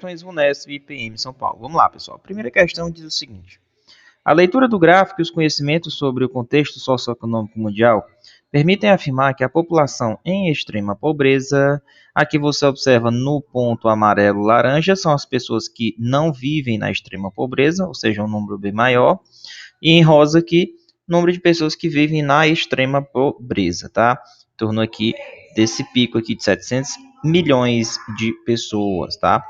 VUNESP e IPM São Paulo. Vamos lá, pessoal. A primeira questão diz o seguinte: a leitura do gráfico e os conhecimentos sobre o contexto socioeconômico mundial permitem afirmar que a população em extrema pobreza, aqui você observa no ponto amarelo-laranja, são as pessoas que não vivem na extrema pobreza, ou seja, um número bem maior, e em rosa aqui, número de pessoas que vivem na extrema pobreza, tá? Em torno aqui desse pico aqui de 700 milhões de pessoas, tá?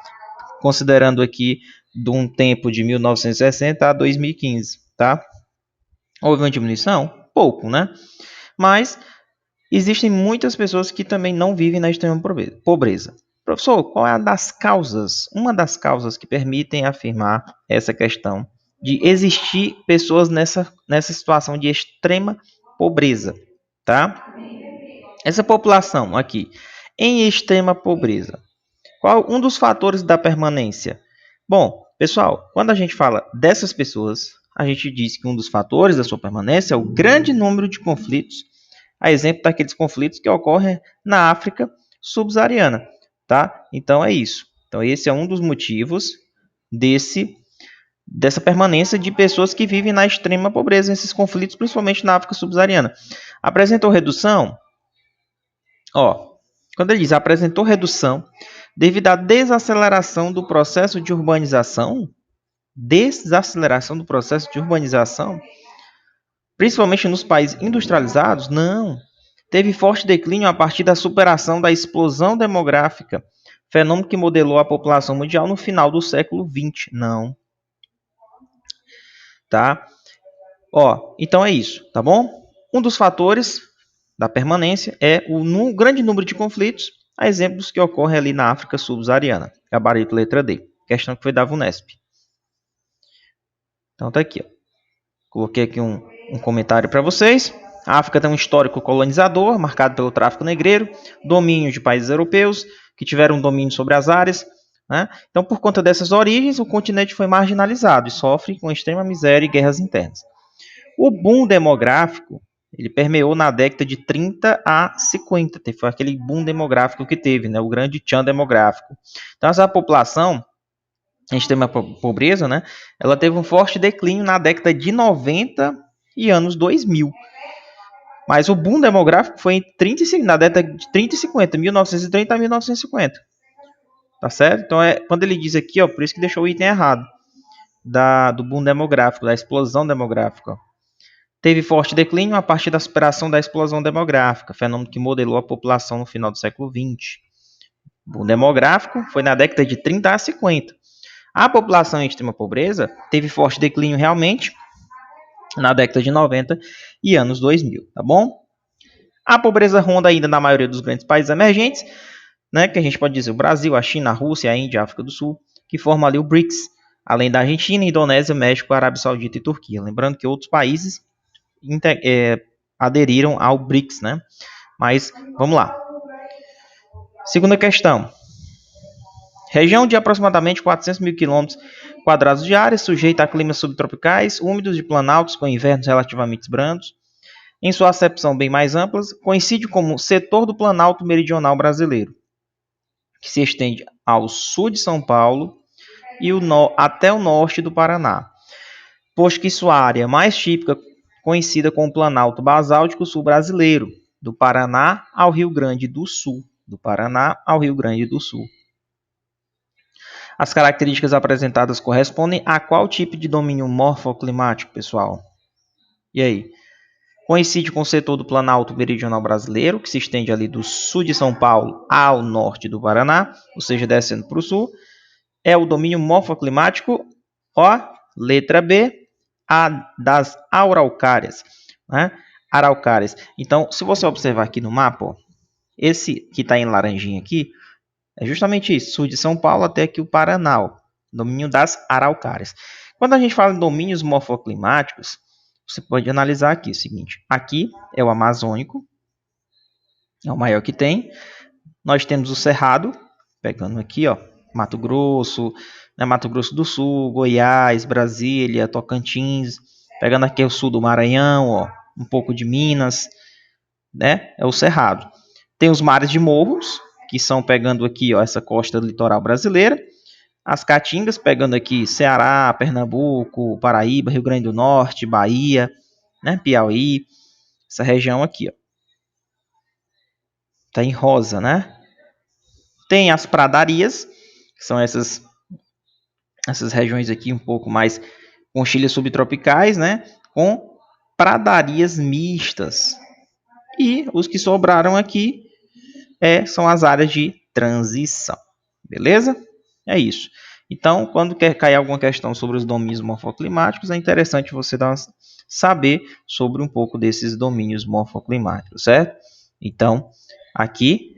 Considerando aqui de um tempo de 1960 a 2015, tá? Houve uma diminuição? Pouco, né? Mas existem muitas pessoas que também não vivem na extrema pobreza. Professor, qual é uma das causas que permitem afirmar essa questão de existir pessoas nessa situação de extrema pobreza, tá? Essa população aqui, em extrema pobreza, qual um dos fatores da permanência? Bom, pessoal, quando a gente fala dessas pessoas, a gente diz que um dos fatores da sua permanência é o grande número de conflitos, a exemplo daqueles conflitos que ocorrem na África subsaariana, tá? Então é isso. Então esse é um dos motivos dessa permanência de pessoas que vivem na extrema pobreza nesses conflitos, principalmente na África subsaariana. Apresentou redução? Quando ele diz apresentou redução devido à desaceleração do processo de urbanização, principalmente nos países industrializados, não. Teve forte declínio a partir da superação da explosão demográfica, fenômeno que modelou a população mundial no final do século XX, não. Tá? Então é isso, tá bom? Um dos fatores da permanência é o grande número de conflitos, a exemplo dos que ocorrem ali na África subsaariana. Gabarito letra D. Questão que foi da VUNESP. Então tá aqui, ó. Coloquei aqui um comentário para vocês. A África tem um histórico colonizador, marcado pelo tráfico negreiro, domínio de países europeus, que tiveram domínio sobre as áreas, né? Então, por conta dessas origens, o continente foi marginalizado e sofre com extrema miséria e guerras internas. O boom demográfico, ele permeou na década de 30 a 50, foi aquele boom demográfico que teve, né? O grande tchan demográfico. Então, essa população em extrema pobreza, né? Ela teve um forte declínio na década de 90 e anos 2000. Mas o boom demográfico foi na década de 30 e 50, 1930 a 1950. Tá certo? Então, quando ele diz aqui, por isso que deixou o item errado, do boom demográfico, da explosão demográfica. Teve forte declínio a partir da superação da explosão demográfica, fenômeno que modelou a população no final do século XX. O boom demográfico foi na década de 30 a 50. A população em extrema pobreza teve forte declínio realmente na década de 90 e anos 2000, tá bom? A pobreza ronda ainda na maioria dos grandes países emergentes, né, que a gente pode dizer o Brasil, a China, a Rússia, a Índia, a África do Sul, que formam ali o BRICS, além da Argentina, Indonésia, México, Arábia Saudita e Turquia. Lembrando que outros países aderiram ao BRICS, né? Mas vamos lá. Segunda questão. Região de aproximadamente 400 mil quilômetros quadrados de área, sujeita a climas subtropicais, úmidos de planaltos com invernos relativamente brandos. Em sua acepção bem mais ampla, coincide como setor do Planalto Meridional brasileiro, que se estende ao sul de São Paulo e até o norte do Paraná, posto que sua área mais típica coincida com o Planalto Basáltico Sul brasileiro, do Paraná ao Rio Grande do Sul. As características apresentadas correspondem a qual tipo de domínio morfoclimático, pessoal? E aí? Coincide com o setor do Planalto Meridional brasileiro, que se estende ali do sul de São Paulo ao norte do Paraná, ou seja, descendo para o sul. É o domínio morfoclimático, letra B, das araucárias, né? Araucárias. Então, se você observar aqui no mapa, esse que está em laranjinha aqui, é justamente isso, sul de São Paulo até aqui o Paraná, domínio das araucárias. Quando a gente fala em domínios morfoclimáticos, você pode analisar aqui o seguinte, aqui é o Amazônico, é o maior que tem, nós temos o Cerrado, pegando aqui, Mato Grosso do Sul, Goiás, Brasília, Tocantins, pegando aqui o sul do Maranhão, um pouco de Minas, né? É o Cerrado. Tem os mares de morros, que são pegando aqui, essa costa litoral brasileira, as caatingas, pegando aqui Ceará, Pernambuco, Paraíba, Rio Grande do Norte, Bahia, né, Piauí, essa região aqui, ó. Tá em rosa, né? Tem as pradarias, que são essas regiões aqui um pouco mais com chilhas subtropicais, né? Com pradarias mistas. E os que sobraram aqui são as áreas de transição. Beleza? É isso. Então, quando quer cair alguma questão sobre os domínios morfoclimáticos, é interessante você saber sobre um pouco desses domínios morfoclimáticos, certo? Então, aqui,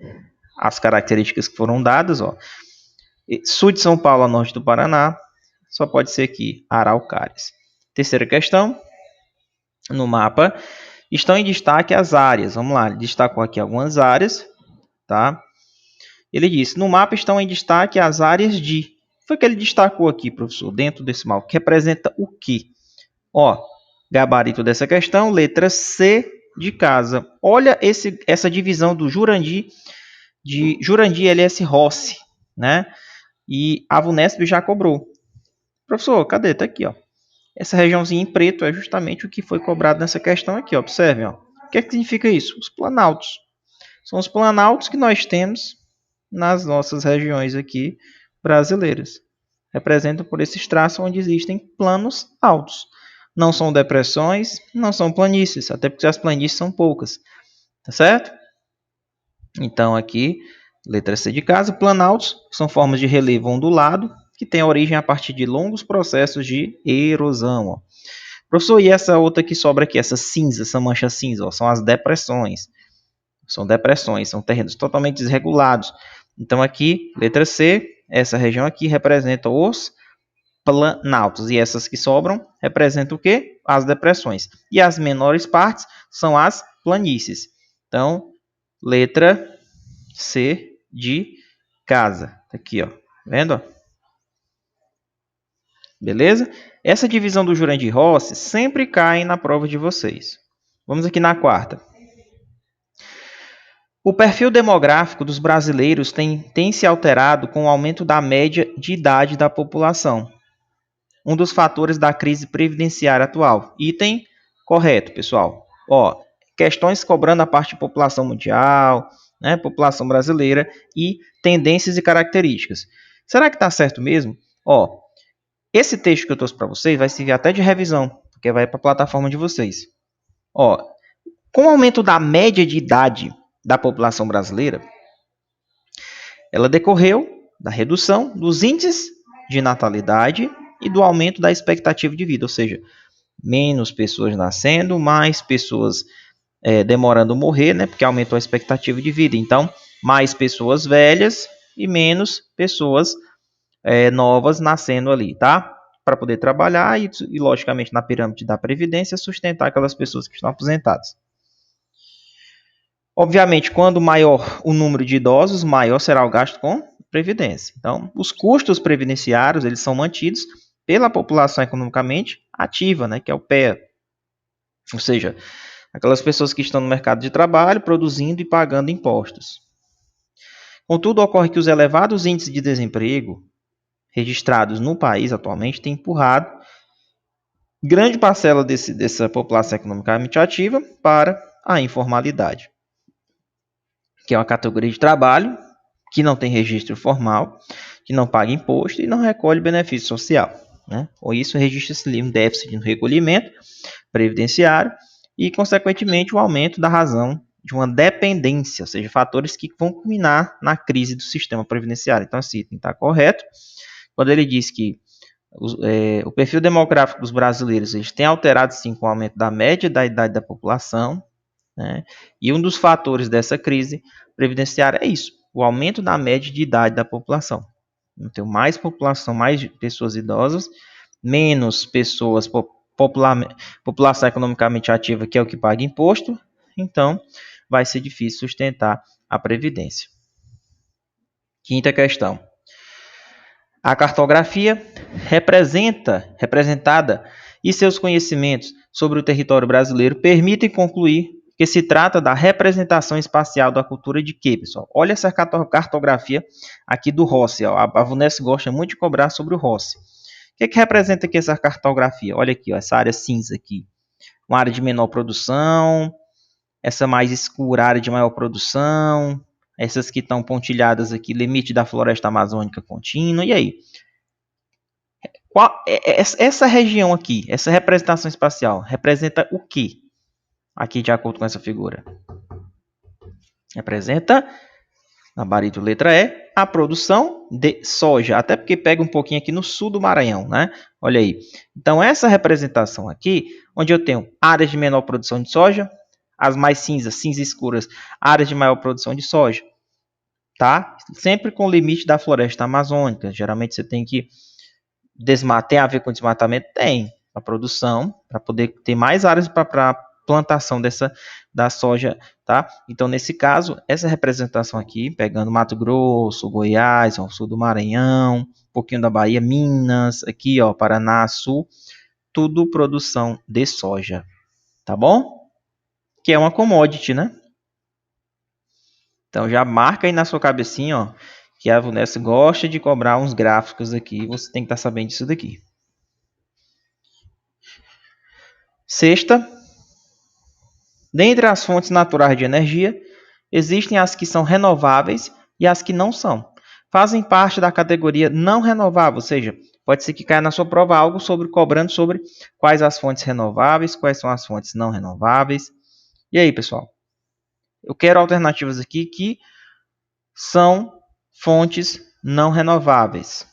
as características que foram dadas, ó. Sul de São Paulo a norte do Paraná, só pode ser aqui, araucárias. Terceira questão, no mapa, estão em destaque as áreas. Vamos lá, ele destacou aqui algumas áreas, tá? Ele disse, no mapa estão em destaque as áreas de... Foi que ele destacou aqui, professor, dentro desse mapa, que representa o quê? Ó, gabarito dessa questão, letra C de casa. Olha essa divisão do Jurandir, de Jurandir LS Rossi, né? E a VUNESP já cobrou. Professor, cadê? Tá aqui, ó. Essa regiãozinha em preto é justamente o que foi cobrado nessa questão aqui, ó. Observem, ó. O que é que significa isso? Os planaltos. São os planaltos que nós temos nas nossas regiões aqui brasileiras. Representam por esses traços onde existem planos altos. Não são depressões, não são planícies, até porque as planícies são poucas. Tá certo? Então aqui, letra C de casa, planaltos são formas de relevo ondulado que têm origem a partir de longos processos de erosão. Ó. Professor, e essa outra que sobra aqui, essa cinza, essa mancha cinza, ó, são as depressões. São depressões, são terrenos totalmente desregulados. Então aqui, letra C, essa região aqui representa os planaltos. E essas que sobram representam o quê? As depressões. E as menores partes são as planícies. Então, letra C de casa. Aqui, ó. Vendo? Beleza? Essa divisão do Jurandir Rossi sempre cai na prova de vocês. Vamos aqui na quarta. O perfil demográfico dos brasileiros tem se alterado com o aumento da média de idade da população. Um dos fatores da crise previdenciária atual. Item correto, pessoal. Ó, questões cobrando a parte de população mundial, né, população brasileira e tendências e características. Será que está certo mesmo? Ó, esse texto que eu trouxe para vocês vai servir até de revisão, porque vai para a plataforma de vocês. Ó, com o aumento da média de idade da população brasileira, ela decorreu da redução dos índices de natalidade e do aumento da expectativa de vida, ou seja, menos pessoas nascendo, mais pessoas demorando a morrer, né, porque aumentou a expectativa de vida. Então, mais pessoas velhas e menos pessoas novas nascendo ali, tá? Para poder trabalhar e, logicamente, na pirâmide da Previdência, sustentar aquelas pessoas que estão aposentadas. Obviamente, quando maior o número de idosos, maior será o gasto com previdência. Então, os custos previdenciários, eles são mantidos pela população economicamente ativa, né, que é o PEA. Ou seja, aquelas pessoas que estão no mercado de trabalho, produzindo e pagando impostos. Contudo, ocorre que os elevados índices de desemprego registrados no país atualmente têm empurrado grande parcela dessa população economicamente ativa para a informalidade, que é uma categoria de trabalho que não tem registro formal, que não paga imposto e não recolhe benefício social. Né? Ou isso registra-se um déficit no recolhimento previdenciário e, consequentemente, o aumento da razão de uma dependência, ou seja, fatores que vão culminar na crise do sistema previdenciário. Então, assim, está correto quando ele diz que o perfil demográfico dos brasileiros eles tem alterado, sim, com o aumento da média da idade da população, né? E um dos fatores dessa crise previdenciária é isso, o aumento da média de idade da população. Então, mais população, mais pessoas idosas, menos pessoas, população economicamente ativa, que é o que paga imposto, então vai ser difícil sustentar a previdência. Quinta questão. A cartografia representada e seus conhecimentos sobre o território brasileiro permitem concluir porque se trata da representação espacial da cultura de quê, pessoal? Olha essa cartografia aqui do Rossi. Ó. A VUNESC gosta muito de cobrar sobre o Rossi. O que representa aqui essa cartografia? Olha aqui, ó, essa área cinza aqui. Uma área de menor produção, essa mais escura, área de maior produção, essas que estão pontilhadas aqui, limite da floresta amazônica contínua, e aí? Essa região aqui, essa representação espacial, representa o que? Aqui, de acordo com essa figura. Representa, gabarito letra E, a produção de soja. Até porque pega um pouquinho aqui no sul do Maranhão, né? Olha aí. Então, essa representação aqui, onde eu tenho áreas de menor produção de soja, as mais cinzas escuras, áreas de maior produção de soja. Tá? Sempre com o limite da floresta amazônica. Geralmente você tem que desmatar. Tem a ver com desmatamento? Tem. A produção, para poder ter mais áreas para plantação da soja, tá? Então, nesse caso, essa representação aqui, pegando Mato Grosso, Goiás, ó, sul do Maranhão, um pouquinho da Bahia, Minas, aqui, ó, Paraná, sul, tudo produção de soja, tá bom? Que é uma commodity, né? Então, já marca aí na sua cabecinha, ó, que a VUNESC gosta de cobrar uns gráficos aqui, você tem que estar sabendo disso daqui. Sexta, dentre as fontes naturais de energia, existem as que são renováveis e as que não são. Fazem parte da categoria não renovável, ou seja, pode ser que caia na sua prova algo cobrando sobre quais as fontes renováveis, quais são as fontes não renováveis. E aí, pessoal? Eu quero alternativas aqui que são fontes não renováveis.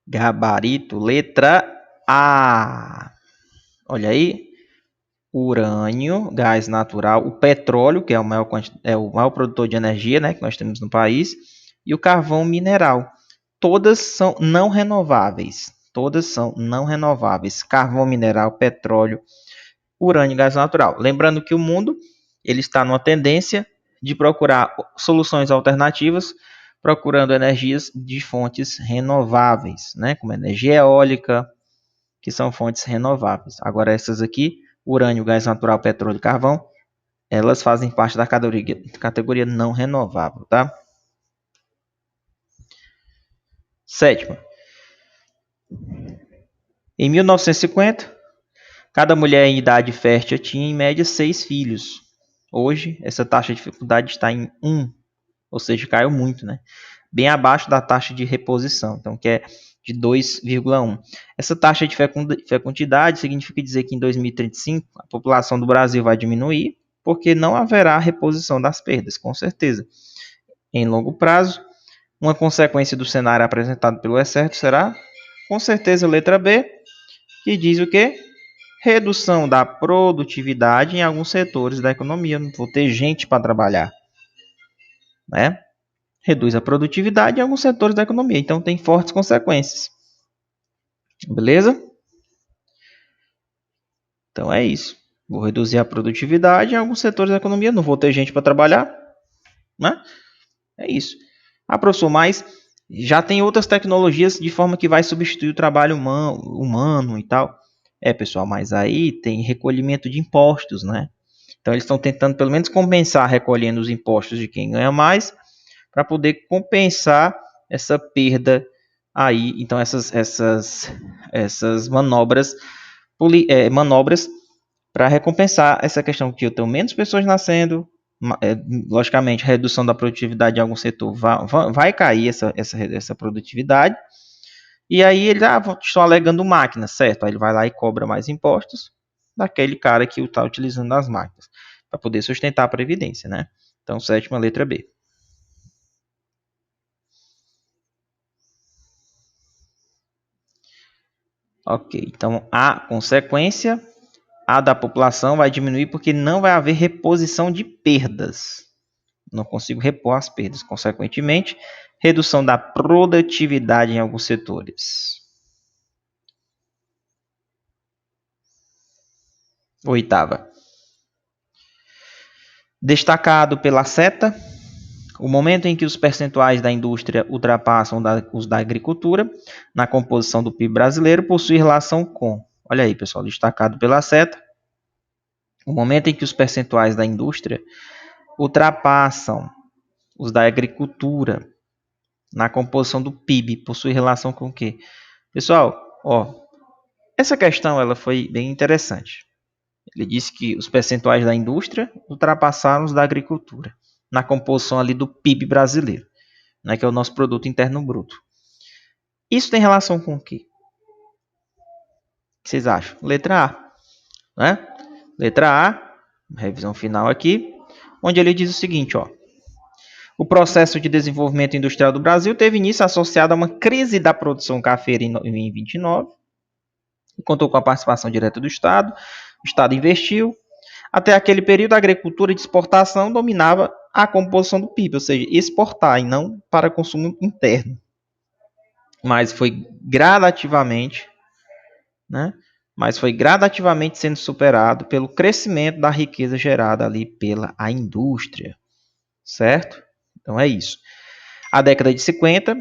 Gabarito, letra A. Olha aí. Urânio, gás natural, o petróleo, que é o maior produtor de energia, né, que nós temos no país, e o carvão mineral. Todas são não renováveis. Todas são não renováveis. Carvão mineral, petróleo, urânio e gás natural. Lembrando que o mundo ele está numa tendência de procurar soluções alternativas, procurando energias de fontes renováveis, né, como energia eólica, que são fontes renováveis. Agora essas aqui, urânio, gás natural, petróleo e carvão, elas fazem parte da categoria não renovável, tá? Sétima. Em 1950, cada mulher em idade fértil tinha em média 6 filhos. Hoje, essa taxa de fecundidade está em 1, ou seja, caiu muito, né? Bem abaixo da taxa de reposição, então que é de 2,1. Essa taxa de fecundidade significa dizer que em 2035 a população do Brasil vai diminuir, porque não haverá reposição das perdas, com certeza. Em longo prazo, uma consequência do cenário apresentado pelo Excerto será, com certeza, a letra B, que diz o quê? Redução da produtividade em alguns setores da economia. Não vou ter gente para trabalhar, né? Reduz a produtividade em alguns setores da economia. Então, tem fortes consequências. Beleza? Então, é isso. Vou reduzir a produtividade em alguns setores da economia. Não vou ter gente para trabalhar, né? É isso. Ah, professor, mas já tem outras tecnologias de forma que vai substituir o trabalho humano e tal. É, pessoal, mas aí tem recolhimento de impostos, né? Então, eles estão tentando, pelo menos, compensar recolhendo os impostos de quem ganha mais, para poder compensar essa perda aí. Então, essas manobras para recompensar essa questão que eu tenho menos pessoas nascendo, logicamente, a redução da produtividade em algum setor vai cair essa produtividade. E aí ele estão alegando máquinas, certo? Aí ele vai lá e cobra mais impostos daquele cara que está utilizando as máquinas para poder sustentar a previdência, né? Então, sétima, letra B. Ok, então a consequência, a da população vai diminuir porque não vai haver reposição de perdas. Não consigo repor as perdas. Consequentemente, redução da produtividade em alguns setores. Oitava. Destacado pela seta, o momento em que os percentuais da indústria ultrapassam os da agricultura na composição do PIB brasileiro possui relação com, olha aí pessoal, destacado pela seta, O momento em que os percentuais da indústria ultrapassam os da agricultura na composição do PIB, possui relação com o quê? Pessoal, ó, essa questão ela foi bem interessante. Ele disse que os percentuais da indústria ultrapassaram os da agricultura na composição ali do PIB brasileiro, né, que é o nosso produto interno bruto. Isso tem relação com o quê? O que vocês acham? Letra A, né? Letra A, revisão final aqui, onde ele diz o seguinte, ó. O processo de desenvolvimento industrial do Brasil teve início associado a uma crise da produção cafeira em 29, e contou com a participação direta do Estado. O Estado investiu. Até aquele período, a agricultura de exportação dominava a composição do PIB, ou seja, exportar e não para consumo interno. Mas foi gradativamente, né? Sendo superado pelo crescimento da riqueza gerada ali pela a indústria, certo? Então é isso. A década de 50,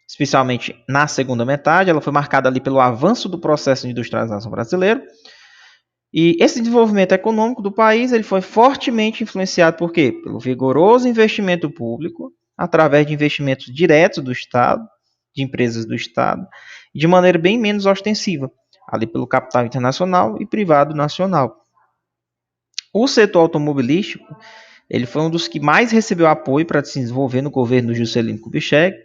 especialmente na segunda metade, ela foi marcada ali pelo avanço do processo de industrialização brasileiro. E esse desenvolvimento econômico do país ele foi fortemente influenciado por quê? Pelo vigoroso investimento público, através de investimentos diretos do Estado, de empresas do Estado, de maneira bem menos ostensiva, ali pelo capital internacional e privado nacional. O setor automobilístico ele foi um dos que mais recebeu apoio para se desenvolver no governo do Juscelino Kubitschek,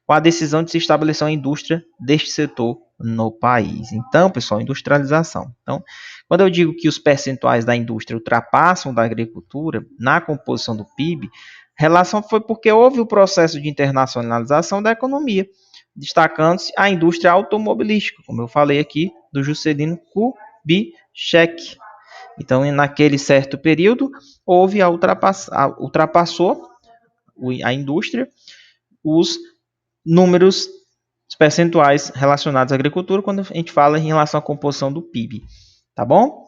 com a decisão de se estabelecer uma indústria deste setor no país. Então, pessoal, industrialização. Então, quando eu digo que os percentuais da indústria ultrapassam da agricultura na composição do PIB, relação foi porque houve o processo de internacionalização da economia, destacando-se a indústria automobilística, como eu falei aqui, do Juscelino Kubitschek. Então, naquele certo período, houve ultrapassou a indústria os números os percentuais relacionados à agricultura quando a gente fala em relação à composição do PIB, tá bom?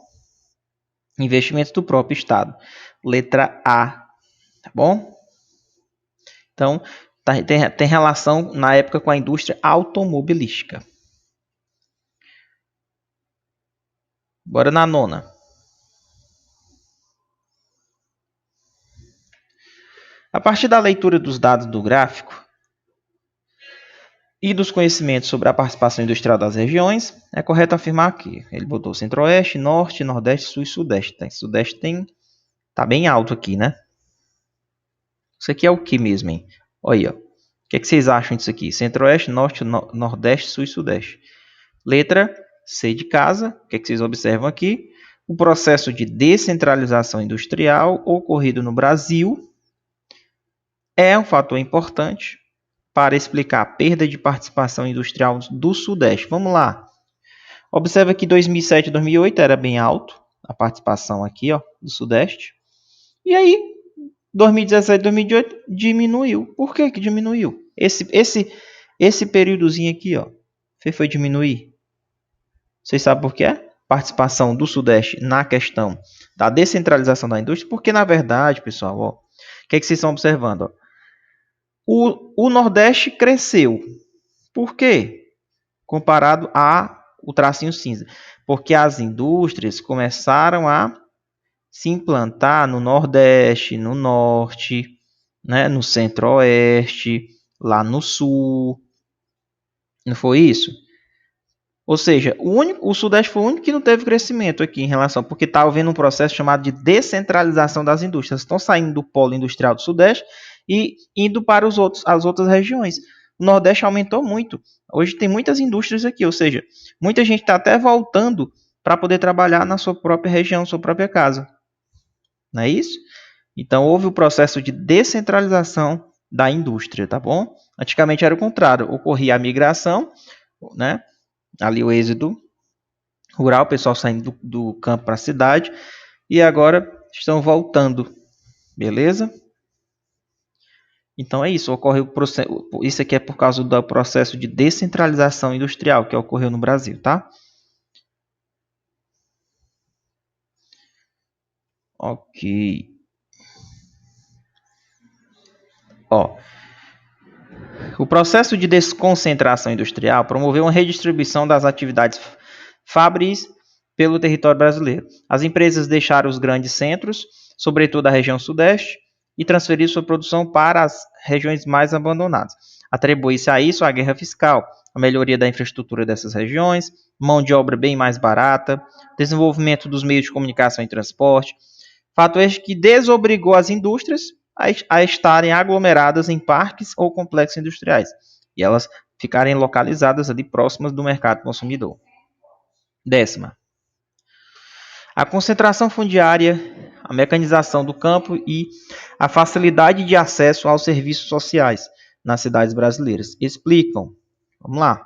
Investimentos do próprio Estado, letra A, tá bom? Então, tem relação na época com a indústria automobilística. Bora na nona. A partir da leitura dos dados do gráfico e dos conhecimentos sobre a participação industrial das regiões, é correto afirmar que ele botou Centro-Oeste, Norte, Nordeste, Sul e Sudeste. Sudeste tá bem alto aqui, né? Isso aqui é o que mesmo, hein? Olha aí, ó. O que, é que vocês acham disso aqui? Centro-Oeste, Norte, Nordeste, Sul e Sudeste. Letra C de casa. O que, é que vocês observam aqui? O processo de descentralização industrial ocorrido no Brasil é um fator importante para explicar a perda de participação industrial do Sudeste. Vamos lá. Observa que 2007 e 2008 era bem alto a participação aqui, ó, do Sudeste. E aí, 2017 e 2018 diminuiu. Por que diminuiu? Esse períodozinho aqui, ó, foi diminuir. Vocês sabem por quê? Participação do Sudeste na questão da descentralização da indústria, porque na verdade, pessoal, ó, o que, é que vocês estão observando? Ó? O Nordeste cresceu. Por quê? Comparado ao tracinho cinza. Porque as indústrias começaram a se implantar no Nordeste, no Norte, né, no Centro-Oeste, lá no Sul. Não foi isso? Ou seja, o Sudeste foi o único que não teve crescimento aqui em relação, porque está havendo um processo chamado de descentralização das indústrias. Estão saindo do polo industrial do Sudeste e indo para as outras regiões. O Nordeste aumentou muito. Hoje tem muitas indústrias aqui, ou seja, muita gente está até voltando para poder trabalhar na sua própria região, sua própria casa. Não é isso? Então, houve o processo de descentralização da indústria, tá bom? Antigamente era o contrário, ocorria a migração, né? Ali o êxodo rural, o pessoal saindo do campo para a cidade, e agora estão voltando, beleza? Então é isso, ocorreu o processo, isso aqui é por causa do processo de descentralização industrial que ocorreu no Brasil, tá? Ok. Ó, o processo de desconcentração industrial promoveu uma redistribuição das atividades fabris pelo território brasileiro. As empresas deixaram os grandes centros, sobretudo a região sudeste, e transferiram sua produção para as regiões mais abandonadas. Atribui-se a isso a guerra fiscal, a melhoria da infraestrutura dessas regiões, mão de obra bem mais barata, desenvolvimento dos meios de comunicação e transporte. Fato este que desobrigou as indústrias a estarem aglomeradas em parques ou complexos industriais, e elas ficarem localizadas ali próximas do mercado consumidor. 10ª, a concentração fundiária, a mecanização do campo e a facilidade de acesso aos serviços sociais nas cidades brasileiras. Explicam. Vamos lá.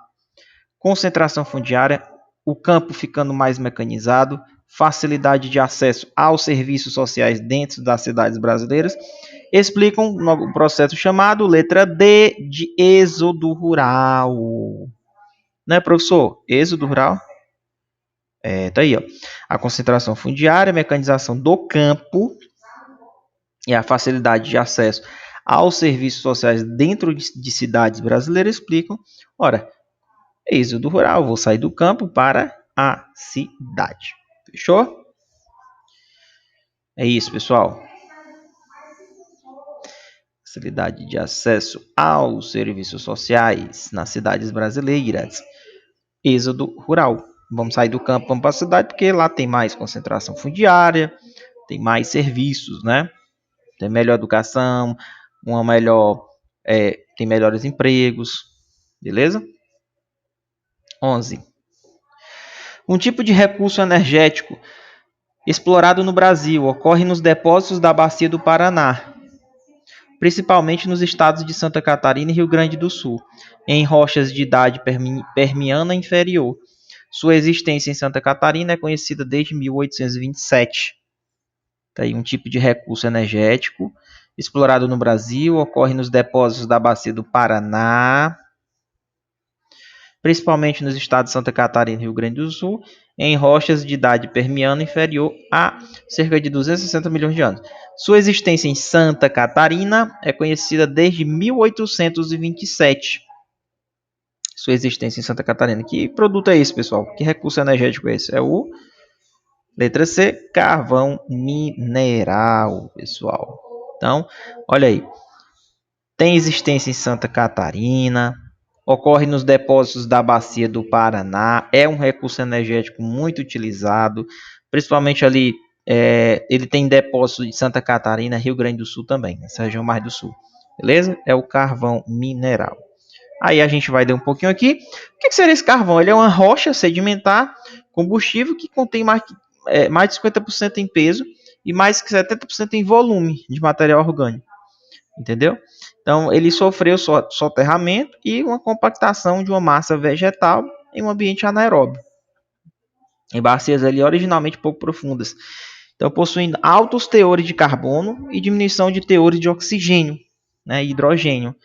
Concentração fundiária, o campo ficando mais mecanizado, facilidade de acesso aos serviços sociais dentro das cidades brasileiras, explicam um processo chamado letra D de êxodo rural. Né, professor? Êxodo rural? Tá aí, ó. A concentração fundiária, a mecanização do campo e a facilidade de acesso aos serviços sociais dentro de cidades brasileiras explicam, ora, êxodo rural, vou sair do campo para a cidade. Fechou? É isso, pessoal. Facilidade de acesso aos serviços sociais nas cidades brasileiras. Êxodo rural. Vamos sair do campo, vamos para a cidade, porque lá tem mais concentração fundiária, tem mais serviços, né? Tem melhor educação, tem melhores empregos, beleza? 11. Um tipo de recurso energético explorado no Brasil ocorre nos depósitos da Bacia do Paraná, principalmente nos estados de Santa Catarina e Rio Grande do Sul, em rochas de idade permiana inferior. Sua existência em Santa Catarina é conhecida desde 1827. Tá aí um tipo de recurso energético explorado no Brasil, ocorre nos depósitos da Bacia do Paraná, principalmente nos estados de Santa Catarina e Rio Grande do Sul, em rochas de idade permiana inferior a cerca de 260 milhões de anos. Sua existência em Santa Catarina é conhecida desde 1827. Sua existência em Santa Catarina. Que produto é esse, pessoal? Que recurso energético é esse? É o letra C, carvão mineral, pessoal. Então, olha aí. Tem existência em Santa Catarina, ocorre nos depósitos da Bacia do Paraná, é um recurso energético muito utilizado, principalmente ali, ele tem depósitos de Santa Catarina, Rio Grande do Sul também, nessa região mais do sul, beleza? É o carvão mineral. Aí a gente vai dar um pouquinho aqui. O que seria esse carvão? Ele é uma rocha sedimentar, combustível que contém mais de 50% em peso e mais que 70% em volume de material orgânico, entendeu? Então, ele sofreu soterramento e uma compactação de uma massa vegetal em um ambiente anaeróbio, em bacias ali originalmente pouco profundas. Então, possuindo altos teores de carbono e diminuição de teores de oxigênio, né, e hidrogênio,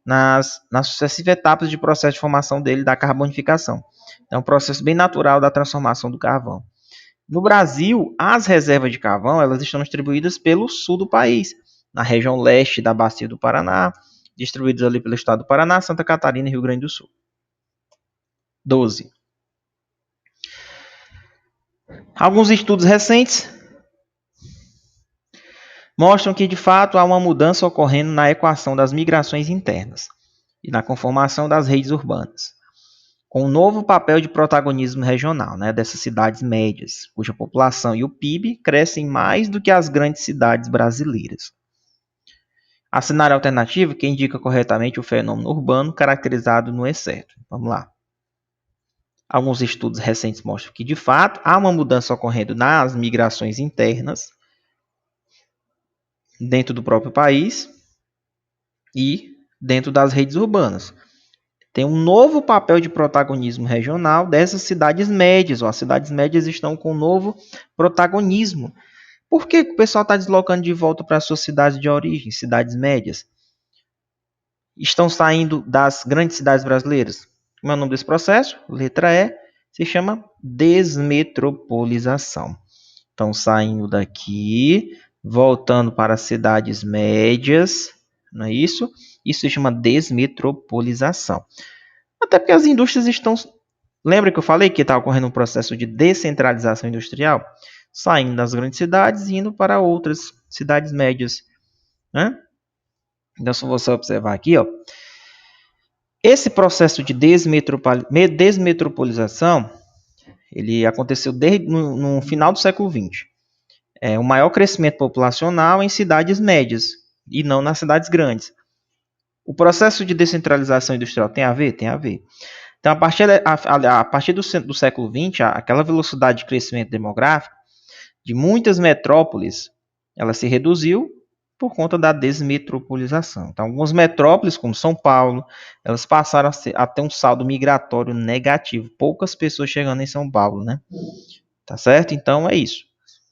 nas sucessivas etapas de processo de formação dele, da carbonificação. É um processo bem natural da transformação do carvão. No Brasil, as reservas de carvão elas estão distribuídas pelo sul do país, na região leste da Bacia do Paraná, distribuídas ali pelo estado do Paraná, Santa Catarina e Rio Grande do Sul. 12. Alguns estudos recentes mostram que, de fato, há uma mudança ocorrendo na equação das migrações internas e na conformação das redes urbanas, com um novo papel de protagonismo regional, né, dessas cidades médias, cuja população e o PIB crescem mais do que as grandes cidades brasileiras. A cenário alternativo que indica corretamente o fenômeno urbano caracterizado no excesso. Vamos lá. Alguns estudos recentes mostram que, de fato, há uma mudança ocorrendo nas migrações internas dentro do próprio país e dentro das redes urbanas. Tem um novo papel de protagonismo regional dessas cidades médias. As cidades médias estão com um novo protagonismo. Por que o pessoal está deslocando de volta para as suas cidades de origem, cidades médias? Estão saindo das grandes cidades brasileiras. Como é o nome desse processo? Letra E, se chama desmetropolização. Estão saindo daqui, voltando para as cidades médias, não é isso? Isso se chama desmetropolização. Até porque as indústrias estão Lembra que eu falei que está ocorrendo um processo de descentralização industrial? Saindo das grandes cidades e indo para outras cidades médias, né? Então, se você observar aqui, ó, esse processo de desmetropolização, ele aconteceu desde no final do século XX. O maior crescimento populacional em cidades médias e não nas cidades grandes. O processo de descentralização industrial tem a ver? Tem a ver. Então, a partir do século XX, aquela velocidade de crescimento demográfico de muitas metrópoles, ela se reduziu por conta da desmetropolização. Então, algumas metrópoles, como São Paulo, elas passaram a ter um saldo migratório negativo. Poucas pessoas chegando em São Paulo, né? Tá certo? Então, é isso.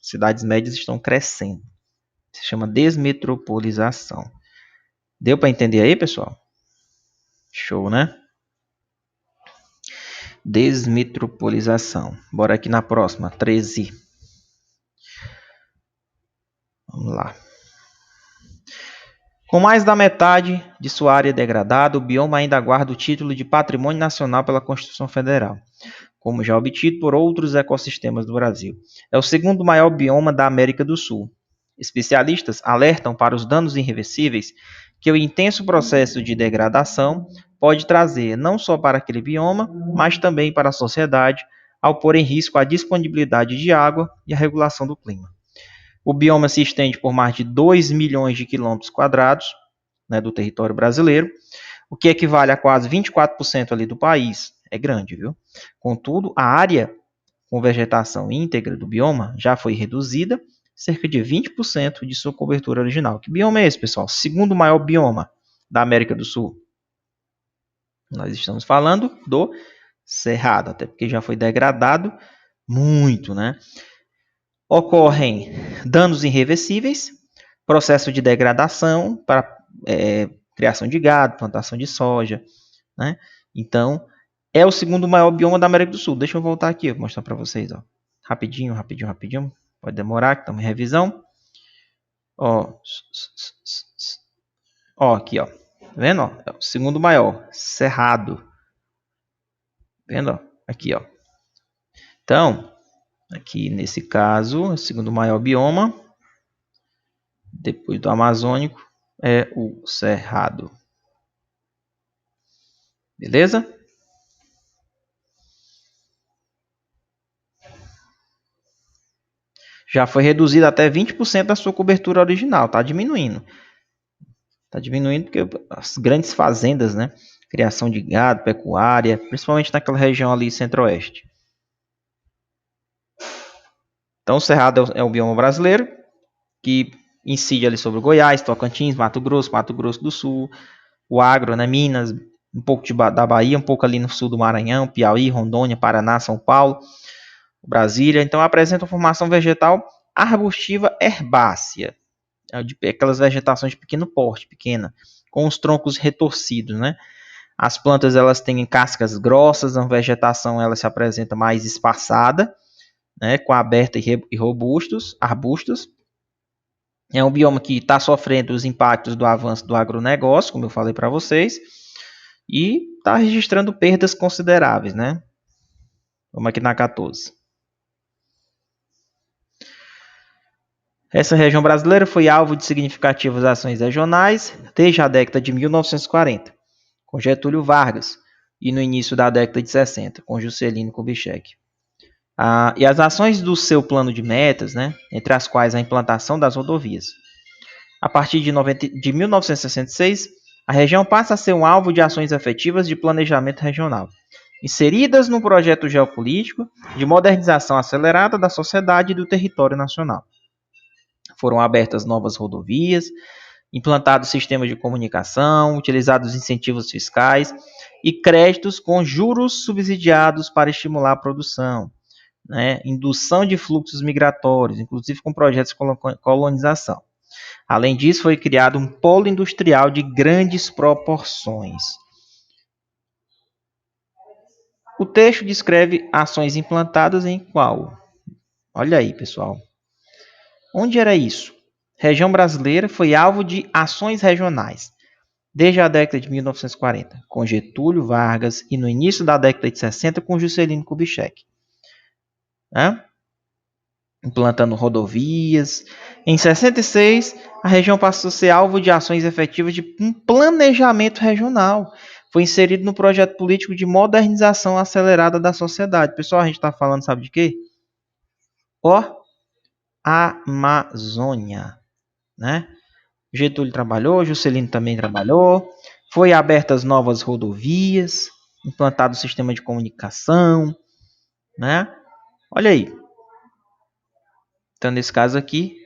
Cidades médias estão crescendo. Se chama desmetropolização. Deu para entender aí, pessoal? Show, né? Desmetropolização. Bora aqui na próxima, 13. Vamos lá. Com mais da metade de sua área degradada, o bioma ainda guarda o título de Patrimônio Nacional pela Constituição Federal, como já obtido por outros ecossistemas do Brasil. É o segundo maior bioma da América do Sul. Especialistas alertam para os danos irreversíveis que o intenso processo de degradação pode trazer não só para aquele bioma, mas também para a sociedade, ao pôr em risco a disponibilidade de água e a regulação do clima. O bioma se estende por mais de 2 milhões de quilômetros quadrados, né, do território brasileiro, o que equivale a quase 24% ali do país. É grande, viu? Contudo, a área com vegetação íntegra do bioma já foi reduzida cerca de 20% de sua cobertura original. Que bioma é esse, pessoal? Segundo maior bioma da América do Sul. Nós estamos falando do Cerrado, até porque já foi degradado muito, né? Ocorrem danos irreversíveis, processo de degradação para criação de gado, plantação de soja, né? Então, é o segundo maior bioma da América do Sul. Deixa eu voltar aqui, vou mostrar para vocês, ó. Rapidinho. Pode demorar, que estamos em revisão. Ó, aqui, ó. Tá vendo? Ó? É o segundo maior, Cerrado. Tá vendo? Ó? Aqui, ó. Então, aqui nesse caso, o segundo maior bioma, depois do Amazônico, é o Cerrado. Beleza? Já foi reduzido até 20% da sua cobertura original. Está diminuindo. Está diminuindo porque as grandes fazendas, né? Criação de gado, pecuária, principalmente naquela região ali centro-oeste. Então, o Cerrado é o bioma brasileiro, que incide ali sobre Goiás, Tocantins, Mato Grosso do Sul, o agro, né? Minas, um pouco da Bahia, um pouco ali no sul do Maranhão, Piauí, Rondônia, Paraná, São Paulo, Brasília. Então, apresenta uma formação vegetal arbustiva herbácea, aquelas vegetações de pequeno porte, pequena, com os troncos retorcidos, né? As plantas, elas têm cascas grossas, a vegetação ela se apresenta mais espaçada, né? Com aberta e robustos, arbustos. É um bioma que está sofrendo os impactos do avanço do agronegócio, como eu falei para vocês, e está registrando perdas consideráveis, né? Vamos aqui na 14. Essa região brasileira foi alvo de significativas ações regionais desde a década de 1940, com Getúlio Vargas, e no início da década de 60, com Juscelino Kubitschek. E as ações do seu plano de metas, né, entre as quais a implantação das rodovias. A partir de 1966, a região passa a ser um alvo de ações efetivas de planejamento regional, inseridas no projeto geopolítico de modernização acelerada da sociedade e do território nacional. Foram abertas novas rodovias, implantados sistemas de comunicação, utilizados incentivos fiscais e créditos com juros subsidiados para estimular a produção, né? Indução de fluxos migratórios, inclusive com projetos de colonização. Além disso, foi criado um polo industrial de grandes proporções. O texto descreve ações implantadas em qual? Olha aí, pessoal. Onde era isso? Região brasileira foi alvo de ações regionais. desde a década de 1940, com Getúlio Vargas, e no início da década de 60, com Juscelino Kubitschek, né? Implantando rodovias. Em 66, a região passou a ser alvo de ações efetivas de um planejamento regional. Foi inserido no projeto político de modernização acelerada da sociedade. Pessoal, a gente está falando, sabe de quê? Ó, Amazônia, né? Getúlio trabalhou, Juscelino também trabalhou. Foi abertas novas rodovias, implantado o sistema de comunicação, né? Olha aí. Então, nesse caso aqui,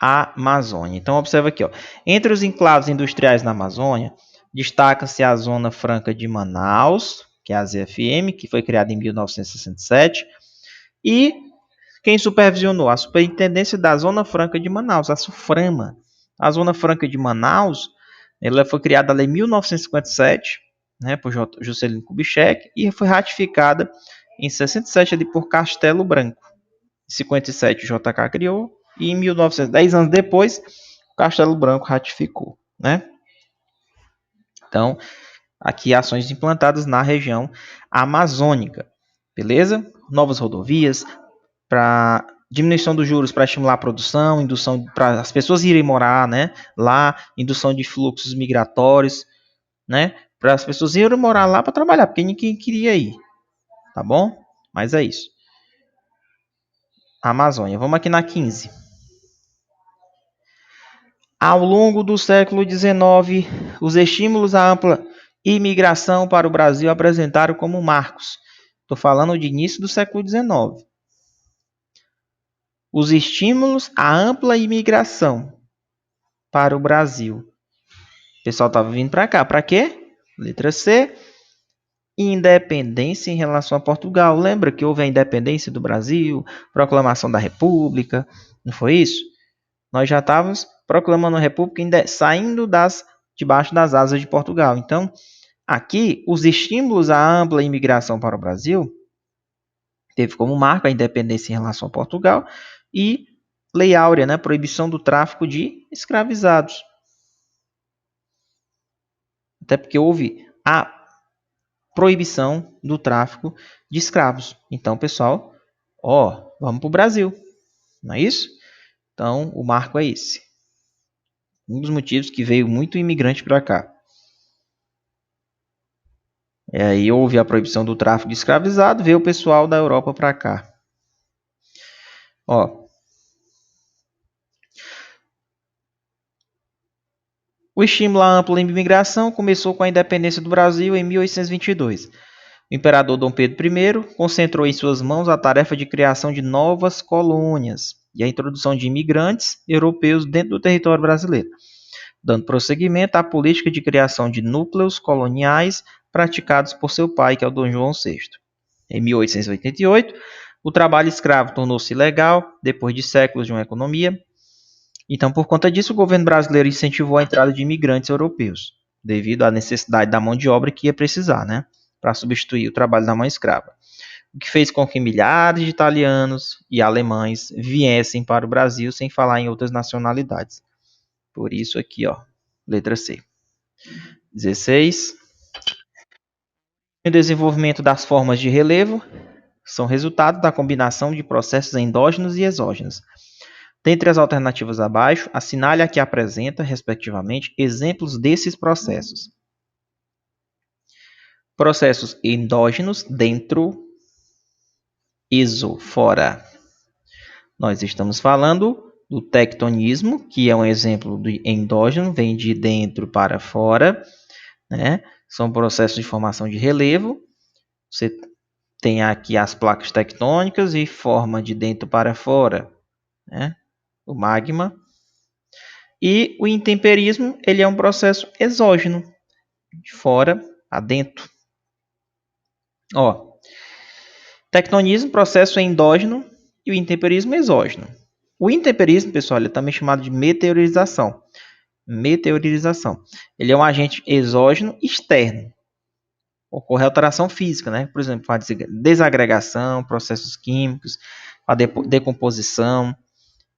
a Amazônia. Então, observa aqui, ó. Entre os enclaves industriais na Amazônia, destaca-se a Zona Franca de Manaus, que é a ZFM, que foi criada em 1967, e quem supervisionou? A Superintendência da Zona Franca de Manaus, a SUFRAMA. A Zona Franca de Manaus, ela foi criada em 1957, né, por Juscelino Kubitschek, e foi ratificada em 67 ali por Castelo Branco. Em 57 o JK criou, e em 1910 anos depois, Castelo Branco ratificou, né? Então, aqui ações implantadas na região amazônica, beleza? Novas rodovias, para diminuição dos juros para estimular a produção, indução para as pessoas irem morar, né, lá, indução de fluxos migratórios, né, para as pessoas irem morar lá para trabalhar, porque ninguém queria ir, tá bom? Mas é isso. Amazônia. Vamos aqui na 15. Ao longo do século XIX, os estímulos à ampla imigração para o Brasil apresentaram como marcos. Estou falando de início do século XIX. Os estímulos à ampla imigração para o Brasil. O pessoal estava vindo para cá. Para quê? Letra C. Independência em relação a Portugal. Lembra que houve a independência do Brasil, proclamação da República? Não foi isso? Nós já estávamos proclamando a República saindo debaixo das asas de Portugal. Então, aqui, os estímulos à ampla imigração para o Brasil teve como marco a independência em relação a Portugal e Lei Áurea, né? Proibição do tráfico de escravizados. Até porque houve a proibição do tráfico de escravos. Então, pessoal, vamos para o Brasil. Não é isso? Então, o marco é esse. Um dos motivos que veio muito imigrante para cá. E aí houve a proibição do tráfico de escravizado, veio o pessoal da Europa para cá. O estímulo à ampla imigração começou com a independência do Brasil em 1822. O imperador Dom Pedro I concentrou em suas mãos a tarefa de criação de novas colônias e a introdução de imigrantes europeus dentro do território brasileiro, dando prosseguimento à política de criação de núcleos coloniais praticados por seu pai, que é o Dom João VI. Em 1888, o trabalho escravo tornou-se ilegal, depois de séculos de uma economia. Então, por conta disso, o governo brasileiro incentivou a entrada de imigrantes europeus, devido à necessidade da mão de obra que ia precisar, né, para substituir o trabalho da mão escrava. O que fez com que milhares de italianos e alemães viessem para o Brasil sem falar em outras nacionalidades. Por isso aqui, letra C. 16. O desenvolvimento das formas de relevo são resultado da combinação de processos endógenos e exógenos. Dentre as alternativas abaixo, assinale a que apresenta, respectivamente, exemplos desses processos. Processos endógenos, dentro, exo, fora. Nós estamos falando do tectonismo, que é um exemplo de endógeno, vem de dentro para fora, né? São processos de formação de relevo. Você tem aqui as placas tectônicas e forma de dentro para fora, né? O magma. E o intemperismo, ele é um processo exógeno, de fora a dentro. Tectonismo, processo endógeno, e o intemperismo exógeno. O intemperismo, pessoal, ele é também chamado de meteorização. Meteorização. Ele é um agente exógeno externo. Ocorre alteração física, né? Por exemplo, a desagregação, processos químicos, a decomposição,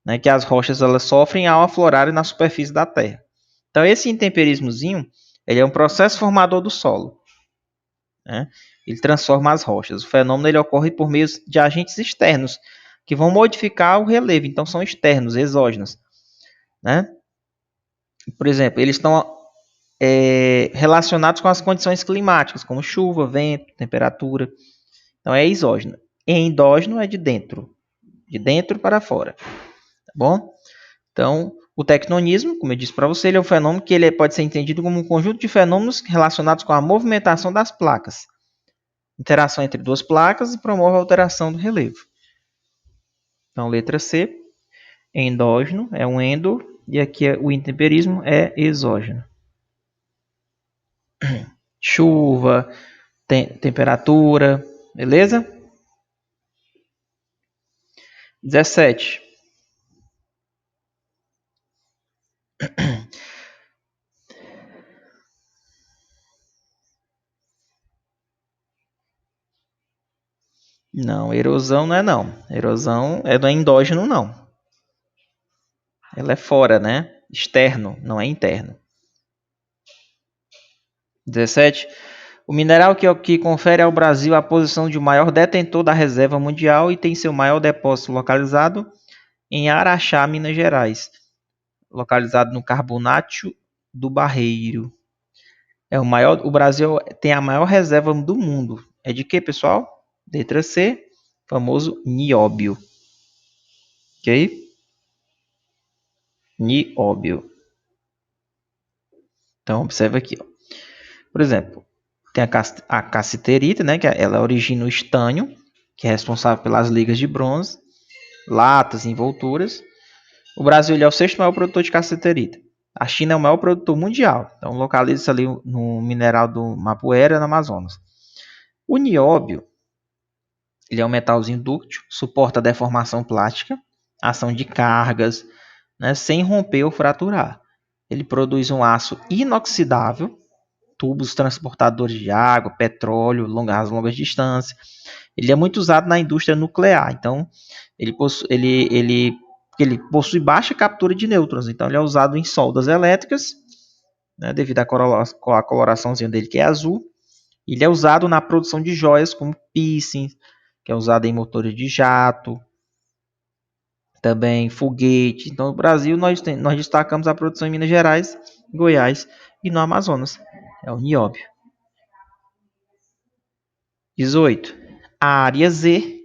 né? Que as rochas elas sofrem ao aflorarem na superfície da Terra. Então, esse intemperismozinho, ele é um processo formador do solo, né? Ele transforma as rochas. O fenômeno ele ocorre por meio de agentes externos, que vão modificar o relevo. Então, são externos, exógenos, né? Por exemplo, eles estão relacionados com as condições climáticas, como chuva, vento, temperatura. Então, é exógeno. Endógeno é de dentro para fora, tá bom? Então, o tectonismo, como eu disse para você, ele é um fenômeno que ele pode ser entendido como um conjunto de fenômenos relacionados com a movimentação das placas, interação entre duas placas e promove a alteração do relevo. Então, letra C, endógeno é um endo, e aqui o intemperismo é exógeno. Chuva, temperatura, beleza? 17. Não, erosão não é não. Erosão é do endógeno não. Ela é fora, né? Externo, não é interno. 17. O mineral que confere ao Brasil a posição de maior detentor da reserva mundial e tem seu maior depósito localizado em Araxá, Minas Gerais, localizado no Carbonátil do Barreiro. O Brasil tem a maior reserva do mundo. É de quê, pessoal? Letra C, famoso nióbio. Ok? Nióbio. Então, observa aqui. Ó. Por exemplo, tem a cassiterita, né, que ela origina o estânio, que é responsável pelas ligas de bronze, latas e envolturas. O Brasil é o sexto maior produtor de cassiterita. A China é o maior produtor mundial. Então, localiza-se ali no mineral do Mapuera, no Amazonas. O nióbio, ele é um metalzinho dúctil, suporta a deformação plástica, ação de cargas, né, sem romper ou fraturar. Ele produz um aço inoxidável, tubos transportadores de água, petróleo, as longas distâncias. Ele é muito usado na indústria nuclear. Então, ele possui baixa captura de nêutrons. Então, ele é usado em soldas elétricas, né, devido à coloraçãozinha dele, que é azul. Ele é usado na produção de joias, como piercing, que é usado em motores de jato, também foguete. Então, no Brasil, nós destacamos a produção em Minas Gerais, Goiás e no Amazonas. É o nióbio. 18. A área Z,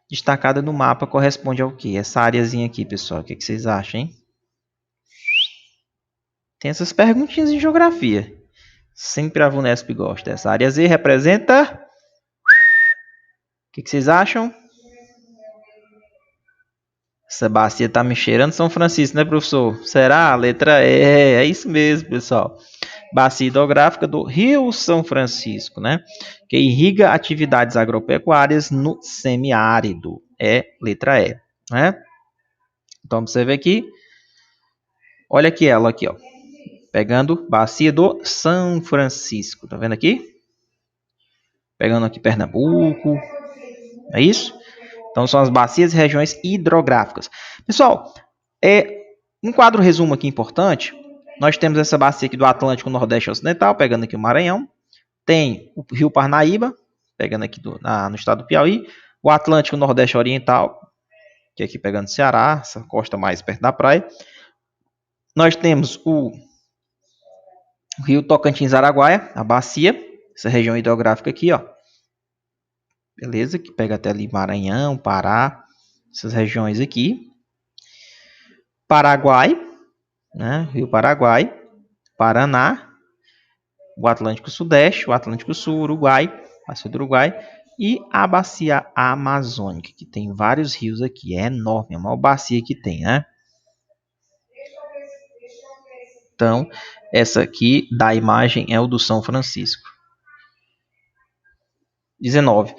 destacada no mapa, corresponde ao quê? Essa áreazinha aqui, pessoal. O que vocês acham, hein? Tem essas perguntinhas em geografia. Sempre a VUNESP gosta. Essa área Z representa... O que vocês acham? Essa bacia tá me cheirando São Francisco, né, professor? Será? A letra E. É isso mesmo, pessoal. Bacia hidrográfica do Rio São Francisco, né? Que irriga atividades agropecuárias no semiárido. É letra E, né? Então, observe aqui. Olha aqui ela aqui, ó. Pegando bacia do São Francisco. Tá vendo aqui? Pegando aqui Pernambuco. É isso? Então, são as bacias e regiões hidrográficas. Pessoal, um quadro resumo aqui importante. Nós temos essa bacia aqui do Atlântico Nordeste Ocidental, pegando aqui o Maranhão. Tem o Rio Parnaíba, pegando aqui no estado do Piauí. O Atlântico Nordeste Oriental, que é aqui pegando Ceará, essa costa mais perto da praia. Nós temos o Rio Tocantins-Araguaia, a bacia, essa região hidrográfica aqui, ó. Beleza? Que pega até ali Maranhão, Pará, essas regiões aqui. Paraguai, né? Rio Paraguai, Paraná, o Atlântico Sudeste, o Atlântico Sul, Uruguai, bacia do Uruguai e a bacia amazônica, que tem vários rios aqui, é enorme, é a maior bacia que tem, né? Então, essa aqui da imagem é o do São Francisco. 19.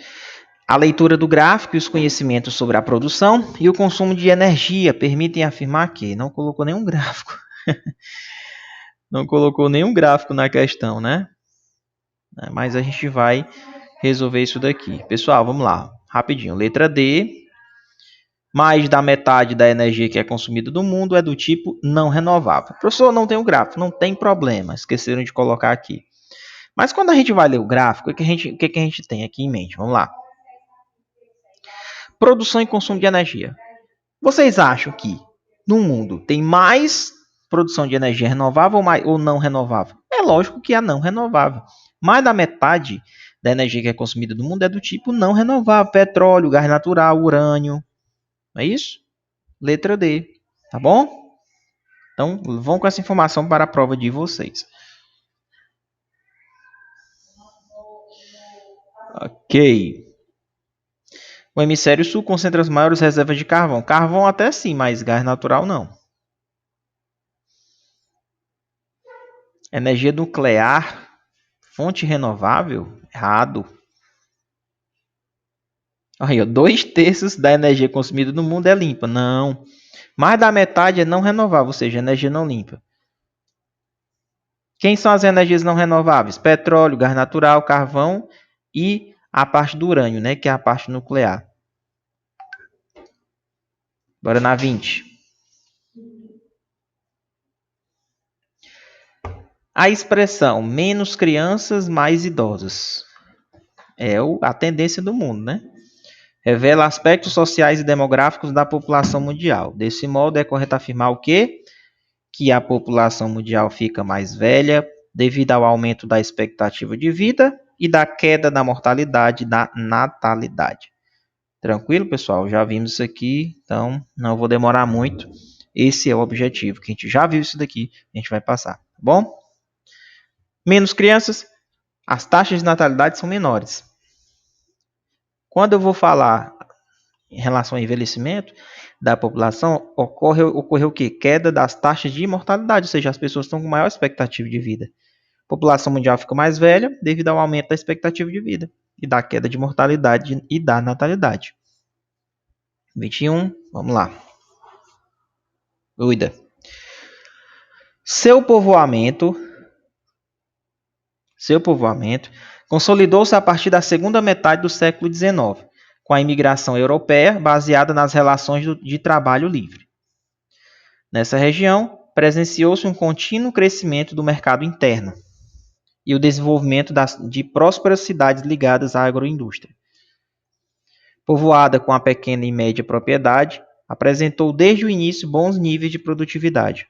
A leitura do gráfico e os conhecimentos sobre a produção e o consumo de energia permitem afirmar que não colocou nenhum gráfico. Não colocou nenhum gráfico na questão, né? Mas a gente vai resolver isso daqui. Pessoal, vamos lá. Rapidinho. Letra D. Mais da metade da energia que é consumida do mundo é do tipo não renovável. Professor, não tem o gráfico, não tem problema, esqueceram de colocar aqui. Mas quando a gente vai ler o gráfico, o que a gente tem aqui em mente? Vamos lá. Produção e consumo de energia. Vocês acham que no mundo tem mais produção de energia renovável ou não renovável? É lógico que é não renovável. Mais da metade da energia que é consumida no mundo é do tipo não renovável. Petróleo, gás natural, urânio. Não é isso? Letra D. Tá bom? Então, vão com essa informação para a prova de vocês. Ok. O hemisfério sul concentra as maiores reservas de carvão. Carvão até sim, mas gás natural não. Energia nuclear, fonte renovável? Errado. Aí, ó, 2/3 da energia consumida no mundo é limpa. Não. Mais da metade é não renovável, ou seja, energia não limpa. Quem são as energias não renováveis? Petróleo, gás natural, carvão e a parte do urânio, né, que é a parte nuclear. Bora na 20. A expressão menos crianças, mais idosos. É a tendência do mundo, né? Revela aspectos sociais e demográficos da população mundial. Desse modo, é correto afirmar o quê? Que a população mundial fica mais velha devido ao aumento da expectativa de vida e da queda da mortalidade e da natalidade. Tranquilo, pessoal? Já vimos isso aqui, então não vou demorar muito. Esse é o objetivo, que a gente já viu isso daqui, a gente vai passar, tá bom? Menos crianças, as taxas de natalidade são menores. Quando eu vou falar em relação ao envelhecimento da população, ocorreu o quê? Queda das taxas de mortalidade, ou seja, as pessoas estão com maior expectativa de vida. A população mundial fica mais velha devido ao aumento da expectativa de vida e da queda de mortalidade e da natalidade. 21, vamos lá. Uida. Seu povoamento consolidou-se a partir da segunda metade do século XIX, com a imigração europeia baseada nas relações de trabalho livre. Nessa região, presenciou-se um contínuo crescimento do mercado interno e o desenvolvimento de prósperas cidades ligadas à agroindústria. Povoada com a pequena e média propriedade, apresentou desde o início bons níveis de produtividade.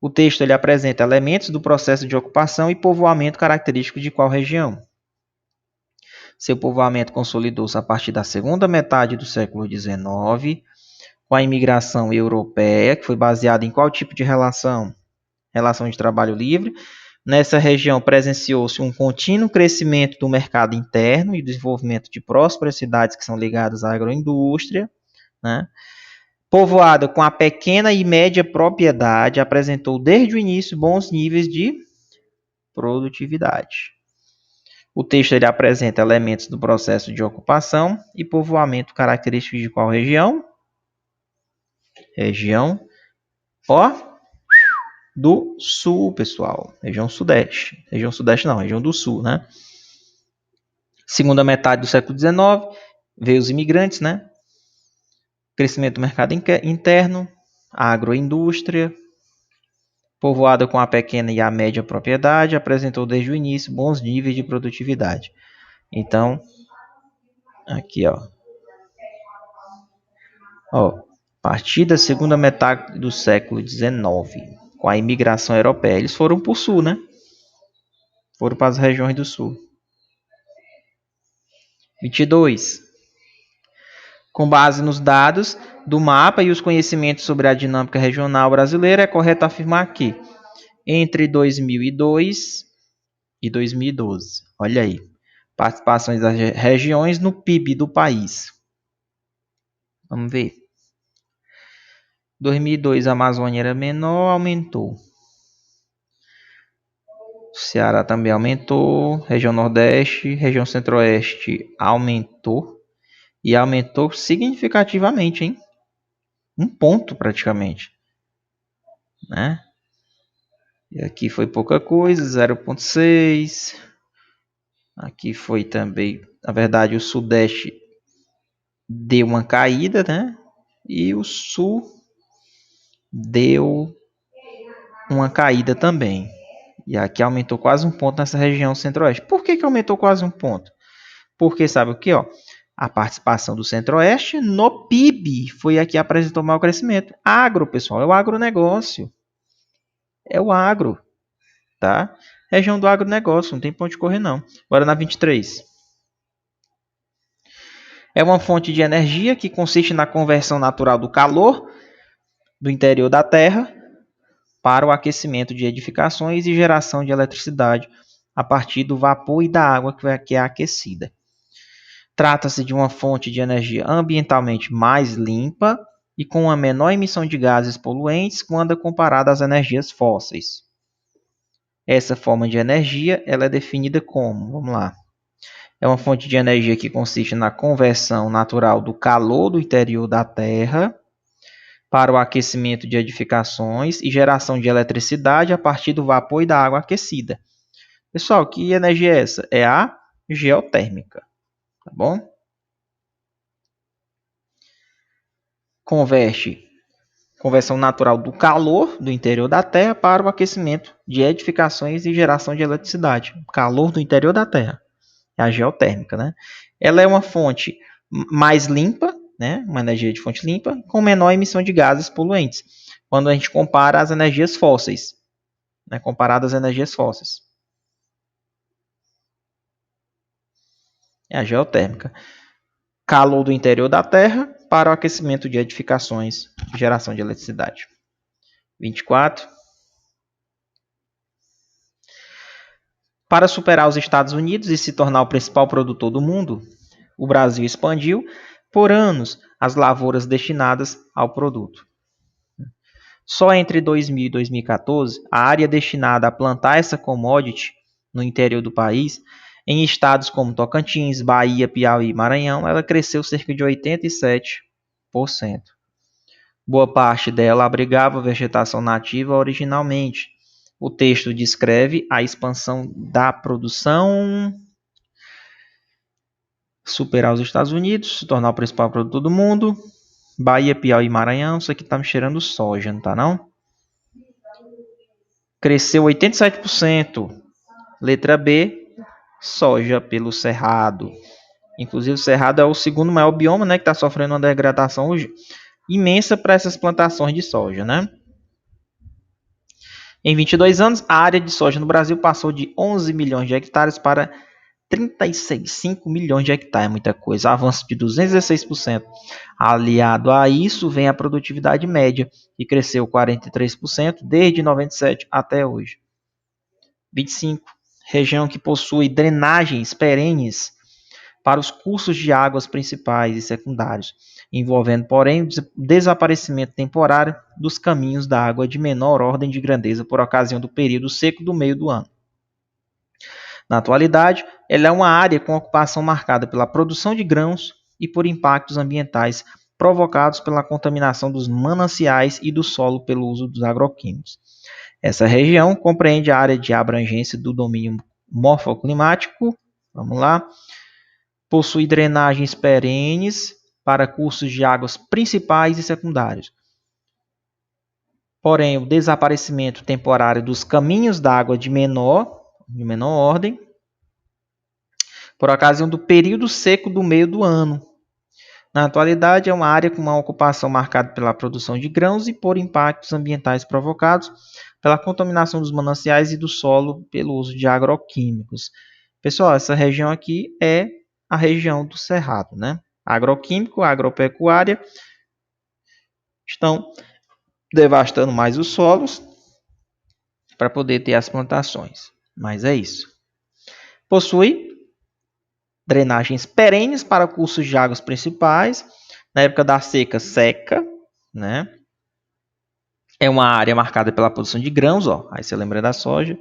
O texto ele apresenta elementos do processo de ocupação e povoamento característicos de qual região. Seu povoamento consolidou-se a partir da segunda metade do século XIX, com a imigração europeia, que foi baseada em qual tipo de relação? Relação de trabalho livre. Nessa região presenciou-se um contínuo crescimento do mercado interno e desenvolvimento de prósperas cidades que são ligadas à agroindústria, né? Povoada com a pequena e média propriedade, apresentou desde o início bons níveis de produtividade. O texto ele apresenta elementos do processo de ocupação e povoamento característicos de qual região? Região do sul, pessoal. Região sudeste. Região sudeste não, região do sul, né? Segunda metade do século XIX, veio os imigrantes, né? Crescimento do mercado interno, agroindústria, povoada com a pequena e a média propriedade, apresentou desde o início bons níveis de produtividade. Então, aqui, ó, a partir da segunda metade do século XIX, com a imigração europeia, eles foram para o sul, né? Foram para as regiões do sul. 22. Com base nos dados do mapa e os conhecimentos sobre a dinâmica regional brasileira, é correto afirmar que entre 2002 e 2012, olha aí, participações das regiões no PIB do país. Vamos ver. 2002 a Amazônia era menor, aumentou. Ceará também aumentou, região Nordeste, região Centro-Oeste aumentou. E aumentou significativamente, hein? 1 ponto praticamente, né? E aqui foi pouca coisa, 0,6. Aqui foi também, na verdade, o Sudeste deu uma caída, né? e o sul deu uma caída também. E aqui aumentou quase um ponto nessa região centro-oeste. Por que aumentou quase um ponto? Porque sabe o que? A participação do centro-oeste no PIB foi a que apresentou maior crescimento. Agro, pessoal, é o agronegócio. É o agro, tá? Região do agronegócio, não tem ponto de correr não. Bora na 23. É uma fonte de energia que consiste na conversão natural do calor do interior da Terra para o aquecimento de edificações e geração de eletricidade a partir do vapor e da água que é aquecida. Trata-se de uma fonte de energia ambientalmente mais limpa e com uma menor emissão de gases poluentes quando comparada às energias fósseis. Essa forma de energia ela é definida como, vamos lá, é uma fonte de energia que consiste na conversão natural do calor do interior da Terra para o aquecimento de edificações e geração de eletricidade a partir do vapor e da água aquecida. Pessoal, que energia é essa? É a geotérmica, tá bom? Conversão natural do calor do interior da Terra para o aquecimento de edificações e geração de eletricidade. Calor do interior da Terra, é a geotérmica, né? Ela é uma fonte mais limpa, né? Uma energia de fonte limpa, com menor emissão de gases poluentes, quando a gente compara as energias fósseis, né? Comparado às energias fósseis. É a geotérmica. Calor do interior da Terra para o aquecimento de edificações e geração de eletricidade. 24. Para superar os Estados Unidos e se tornar o principal produtor do mundo, o Brasil expandiu por anos as lavouras destinadas ao produto. Só entre 2000 e 2014, a área destinada a plantar essa commodity no interior do país, em estados como Tocantins, Bahia, Piauí e Maranhão, ela cresceu cerca de 87%. Boa parte dela abrigava vegetação nativa originalmente. O texto descreve a expansão da produção, superar os Estados Unidos, se tornar o principal produtor do mundo. Bahia, Piauí e Maranhão, isso aqui tá me cheirando soja, não tá não? Cresceu 87%. Letra B, soja pelo cerrado. Inclusive o cerrado é o segundo maior bioma, né, que está sofrendo uma degradação imensa para essas plantações de soja, né? Em 22 anos, a área de soja no Brasil passou de 11 milhões de hectares para 36,5 milhões de hectares, muita coisa, avanço de 216%. Aliado a isso, vem a produtividade média, que cresceu 43% desde 97 até hoje. 25. Região que possui drenagens perenes para os cursos de águas principais e secundários, envolvendo, porém, o desaparecimento temporário dos caminhos da água de menor ordem de grandeza por ocasião do período seco do meio do ano. Na atualidade, ela é uma área com ocupação marcada pela produção de grãos e por impactos ambientais provocados pela contaminação dos mananciais e do solo pelo uso dos agroquímicos. Essa região compreende a área de abrangência do domínio morfoclimático, vamos lá, possui drenagens perenes para cursos de águas principais e secundários. Porém, o desaparecimento temporário dos caminhos d'água de menor ordem, por ocasião do período seco do meio do ano. Na atualidade, é uma área com uma ocupação marcada pela produção de grãos e por impactos ambientais provocados pela contaminação dos mananciais e do solo pelo uso de agroquímicos. Pessoal, essa região aqui é a região do Cerrado, né? Agroquímico, agropecuária estão devastando mais os solos para poder ter as plantações. Mas é isso. Possui drenagens perenes para cursos de águas principais. Na época da seca, seca, né? É uma área marcada pela produção de grãos, ó. Aí você lembra da soja.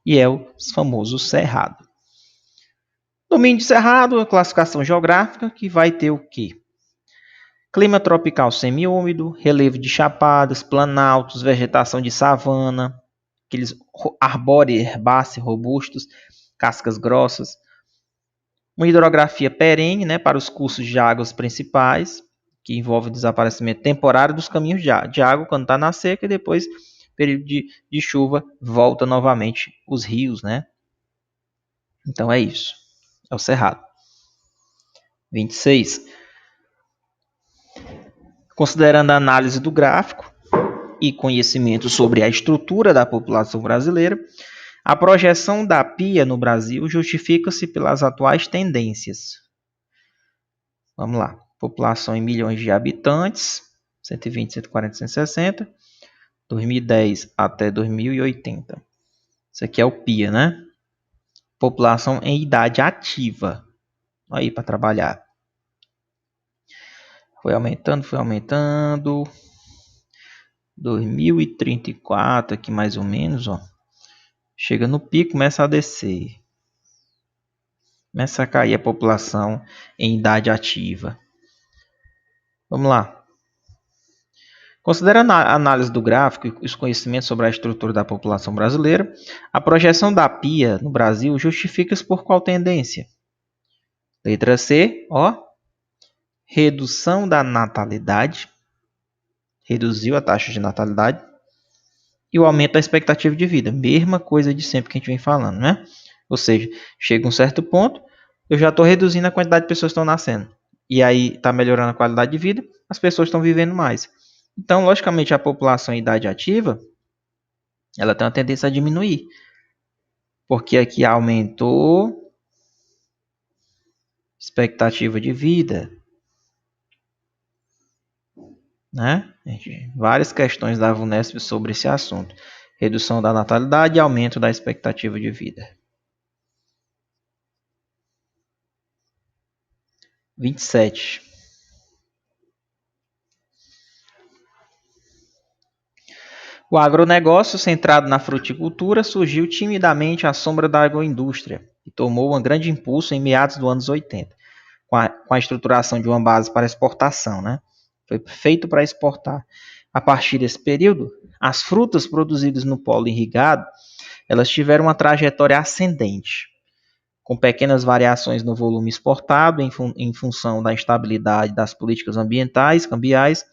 E é o famoso cerrado. Domínio de cerrado, a classificação geográfica, que vai ter o quê? Clima tropical semiúmido, relevo de chapadas, planaltos, vegetação de savana, aqueles arbóreos herbáceos robustos, cascas grossas. Uma hidrografia perene, né, para os cursos de águas principais, que envolve o desaparecimento temporário dos caminhos de água quando está na seca, e depois, período de chuva, volta novamente os rios, né? Então é isso. É o cerrado. 26. Considerando a análise do gráfico e conhecimento sobre a estrutura da população brasileira, a projeção da PIA no Brasil justifica-se pelas atuais tendências. Vamos lá. População em milhões de habitantes, 120, 140, 160, 2010 até 2080. Isso aqui é o PIA, né? População em idade ativa. Aí para trabalhar. Foi aumentando, foi aumentando. 2034 aqui mais ou menos, ó. Chega no pico, começa a descer. Começa a cair a população em idade ativa. Vamos lá. Considerando a análise do gráfico e os conhecimentos sobre a estrutura da população brasileira, a projeção da PIA no Brasil justifica-se por qual tendência? Letra C, ó. Redução da natalidade. Reduziu a taxa de natalidade. E o aumento da expectativa de vida. Mesma coisa de sempre que a gente vem falando, né? Ou seja, chega um certo ponto, eu já estou reduzindo a quantidade de pessoas que estão nascendo. E aí está melhorando a qualidade de vida, as pessoas estão vivendo mais. Então, logicamente, a população em idade ativa, ela tem uma tendência a diminuir. Porque aqui aumentou expectativa de vida. Né? Várias questões da VUNESP sobre esse assunto. Redução da natalidade e aumento da expectativa de vida. 27. O agronegócio, centrado na fruticultura, surgiu timidamente à sombra da agroindústria e tomou um grande impulso em meados dos anos 80, com a estruturação de uma base para exportação. Né? Foi feito para exportar. A partir desse período, as frutas produzidas no polo irrigado, elas tiveram uma trajetória ascendente, com pequenas variações no volume exportado em função da instabilidade das políticas ambientais, cambiais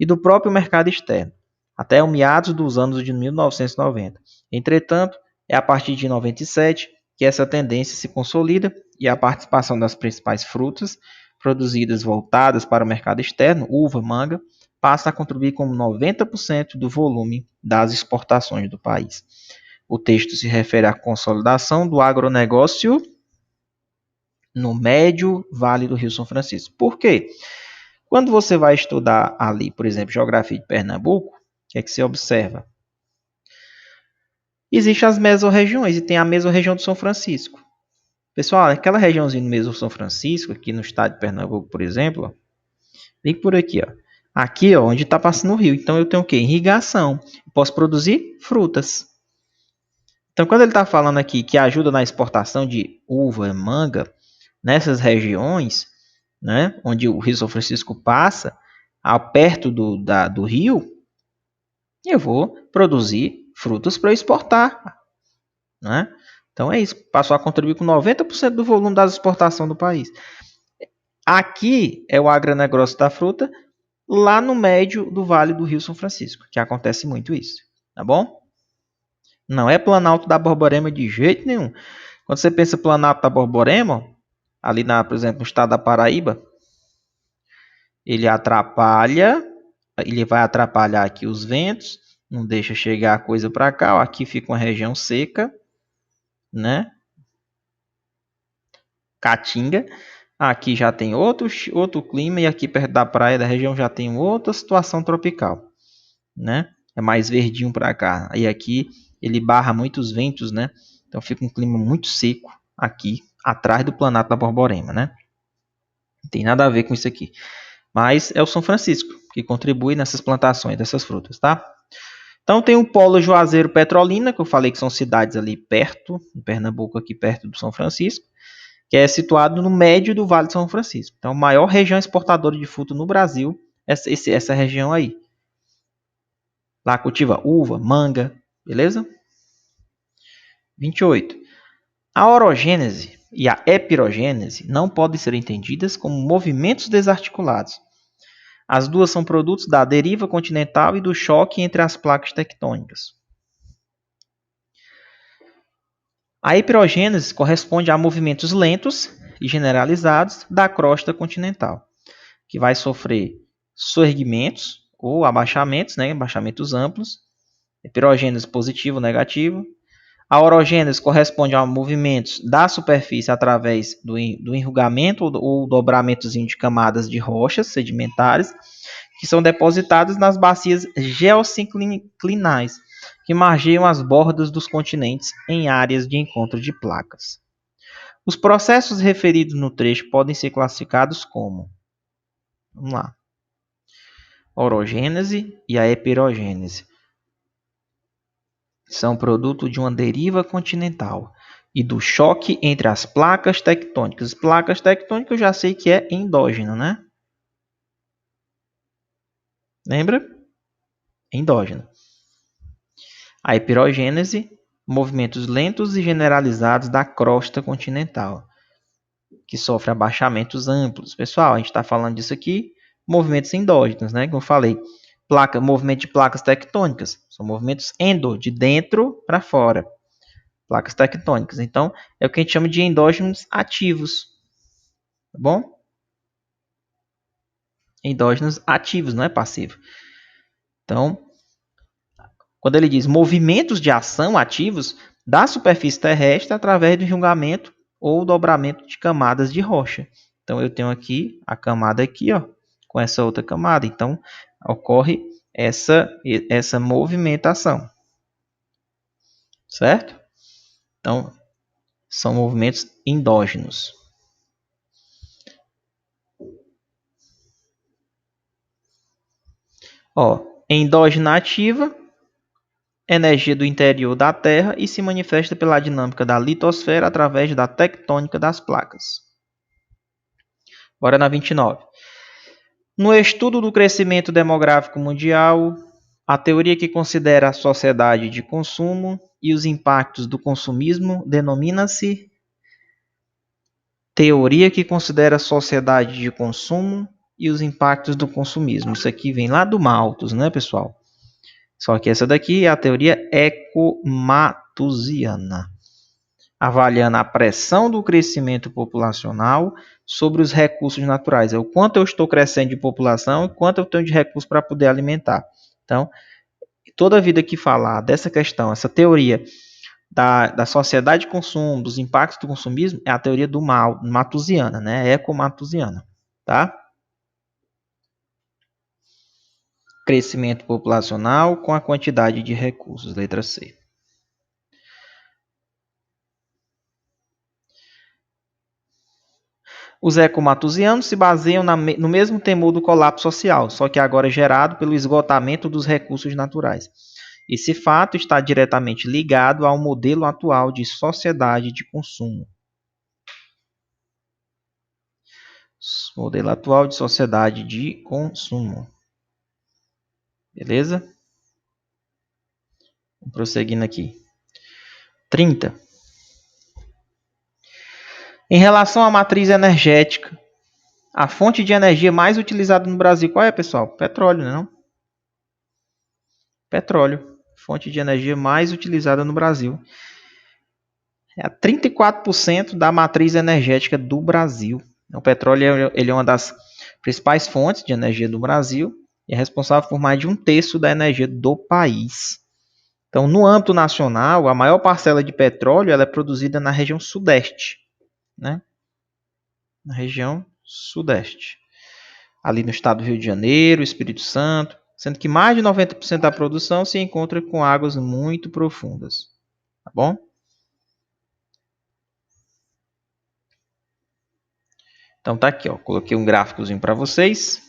e do próprio mercado externo, até o meados dos anos de 1990. Entretanto, é a partir de 97 que essa tendência se consolida e a participação das principais frutas produzidas voltadas para o mercado externo, uva, manga, passa a contribuir com 90% do volume das exportações do país. O texto se refere à consolidação do agronegócio no médio Vale do Rio São Francisco. Por quê? Quando você vai estudar ali, por exemplo, geografia de Pernambuco, o que é que se observa? Existem as mesorregiões e tem a mesorregião do São Francisco. Pessoal, aquela regiãozinha do meso São Francisco, aqui no estado de Pernambuco, por exemplo, ó, vem por aqui, ó. Aqui, ó, onde está passando o rio. Então, eu tenho o quê? Irrigação. Posso produzir frutas. Então, quando ele está falando aqui que ajuda na exportação de uva, manga, nessas regiões, né, onde o Rio São Francisco passa, perto do rio, eu vou produzir frutas para exportar. Né? Então é isso, passou a contribuir com 90% do volume das exportações do país. Aqui é o agronegócio da fruta, lá no médio do Vale do Rio São Francisco, que acontece muito isso, tá bom? Não é Planalto da Borborema de jeito nenhum. Quando você pensa Planalto da Borborema, ali, por exemplo, no estado da Paraíba, ele vai atrapalhar aqui os ventos, não deixa chegar a coisa para cá. Ó, aqui fica uma região seca, né? Caatinga. Aqui já tem outro clima e aqui perto da praia da região já tem outra situação tropical, né? É mais verdinho para cá. E aqui ele barra muitos ventos, né? Então fica um clima muito seco aqui atrás do Planalto da Borborema, né? Não tem nada a ver com isso aqui. Mas é o São Francisco que contribui nessas plantações dessas frutas, tá? Então tem o Polo Juazeiro Petrolina, que eu falei que são cidades ali perto, em Pernambuco, aqui perto do São Francisco, que é situado no médio do Vale do São Francisco. Então, a maior região exportadora de fruta no Brasil é essa região aí. Lá cultiva uva, manga, beleza? 28. A orogênese e a epirogênese não podem ser entendidas como movimentos desarticulados, As duas são produtos da deriva continental e do choque entre as placas tectônicas. A epeirogênese corresponde a movimentos lentos e generalizados da crosta continental, que vai sofrer soerguimentos ou abaixamentos, né, abaixamentos amplos, epeirogênese positivo ou negativo. A orogênese corresponde a movimentos da superfície através do enrugamento ou dobramentozinho de camadas de rochas sedimentares que são depositadas nas bacias geossinclinais, que margeiam as bordas dos continentes em áreas de encontro de placas. Os processos referidos no trecho podem ser classificados como, vamos lá, orogênese e a epeirogênese. São produto de uma deriva continental e do choque entre as placas tectônicas. Placas tectônicas eu já sei que é endógeno, né? Lembra? Endógeno. A epeirogênese, movimentos lentos e generalizados da crosta continental, que sofre abaixamentos amplos. Pessoal, a gente está falando disso aqui, movimentos endógenos, né? Como eu falei, movimento de placas tectônicas, são movimentos endo, de dentro para fora. Placas tectônicas. Então, é o que a gente chama de endógenos ativos. Tá bom? Endógenos ativos, não é passivo. Então, quando ele diz movimentos de ação ativos da superfície terrestre através do enrugamento ou dobramento de camadas de rocha. Então, eu tenho aqui a camada aqui, ó, com essa outra camada. Então, ocorre essa movimentação. Certo? Então, são movimentos endógenos. Ó, endógena ativa, energia do interior da Terra e se manifesta pela dinâmica da litosfera através da tectônica das placas. Bora na 29. No estudo do crescimento demográfico mundial, a teoria que considera a sociedade de consumo e os impactos do consumismo denomina-se teoria que considera a sociedade de consumo e os impactos do consumismo. Isso aqui vem lá do Malthus, né, pessoal? Só que essa daqui é a teoria ecomalthusiana, avaliando a pressão do crescimento populacional sobre os recursos naturais. É o quanto eu estou crescendo de população e quanto eu tenho de recursos para poder alimentar. Então, toda vida que falar dessa questão, essa teoria da sociedade de consumo, dos impactos do consumismo, é a teoria do malthusiana, né? Ecomalthusiana, tá? Crescimento populacional com a quantidade de recursos, letra C. Os ecomalthusianos se baseiam no mesmo temor do colapso social, só que agora gerado pelo esgotamento dos recursos naturais. Esse fato está diretamente ligado ao modelo atual de sociedade de consumo. Modelo atual de sociedade de consumo. Beleza? Vamos prosseguindo aqui. 30. Em relação à matriz energética, a fonte de energia mais utilizada no Brasil, qual é, pessoal? Petróleo, não? Petróleo. Fonte de energia mais utilizada no Brasil. É 34% da matriz energética do Brasil. O petróleo ele é uma das principais fontes de energia do Brasil e é responsável por mais de 1/3 da energia do país. Então, no âmbito nacional, a maior parcela de petróleo ela é produzida na região sudeste, né? Na região sudeste. Ali no estado do Rio de Janeiro, Espírito Santo, sendo que mais de 90% da produção se encontra com águas muito profundas. Tá bom? Então tá aqui, ó, coloquei um gráficozinho para vocês.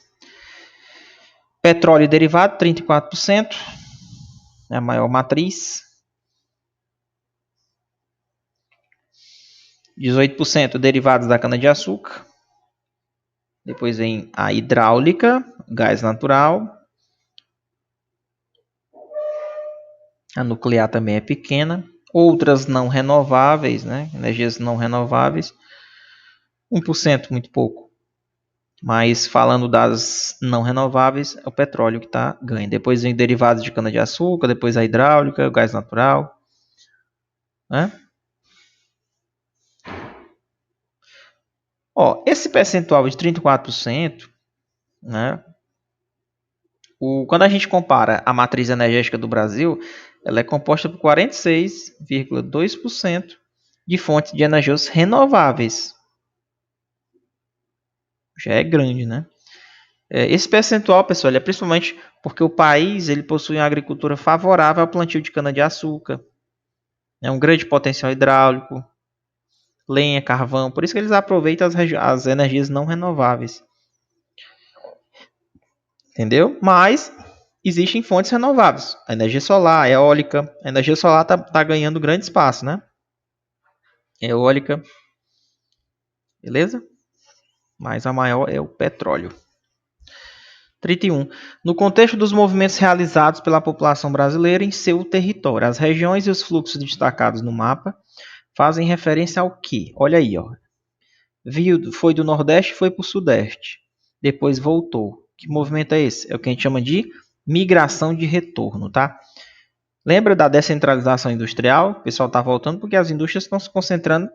Petróleo e derivado, 34%, é a maior matriz. 18% derivados da cana-de-açúcar. Depois vem a hidráulica, gás natural. A nuclear também é pequena. Outras não renováveis, né? Energias não renováveis. 1%, muito pouco. Mas falando das não renováveis, é o petróleo que está ganho. Depois vem derivados de cana-de-açúcar, depois a hidráulica, o gás natural. Né? Ó, esse percentual de 34%, né, quando a gente compara a matriz energética do Brasil, ela é composta por 46,2% de fontes de energias renováveis. Já é grande, né? Esse percentual, pessoal, é principalmente porque o país ele possui uma agricultura favorável ao plantio de cana-de-açúcar, um grande potencial hidráulico, lenha, carvão, por isso que eles aproveitam as energias não renováveis. Entendeu? Mas existem fontes renováveis. A energia solar, a eólica. A energia solar está ganhando grande espaço, né? Eólica. Beleza? Mas a maior é o petróleo. 31. No contexto dos movimentos realizados pela população brasileira em seu território, as regiões e os fluxos destacados no mapa fazem referência ao quê? Olha aí, ó. Foi do Nordeste e foi para o Sudeste. Depois voltou. Que movimento é esse? É o que a gente chama de migração de retorno, tá? Lembra da descentralização industrial? O pessoal está voltando porque as indústrias estão se concentrando,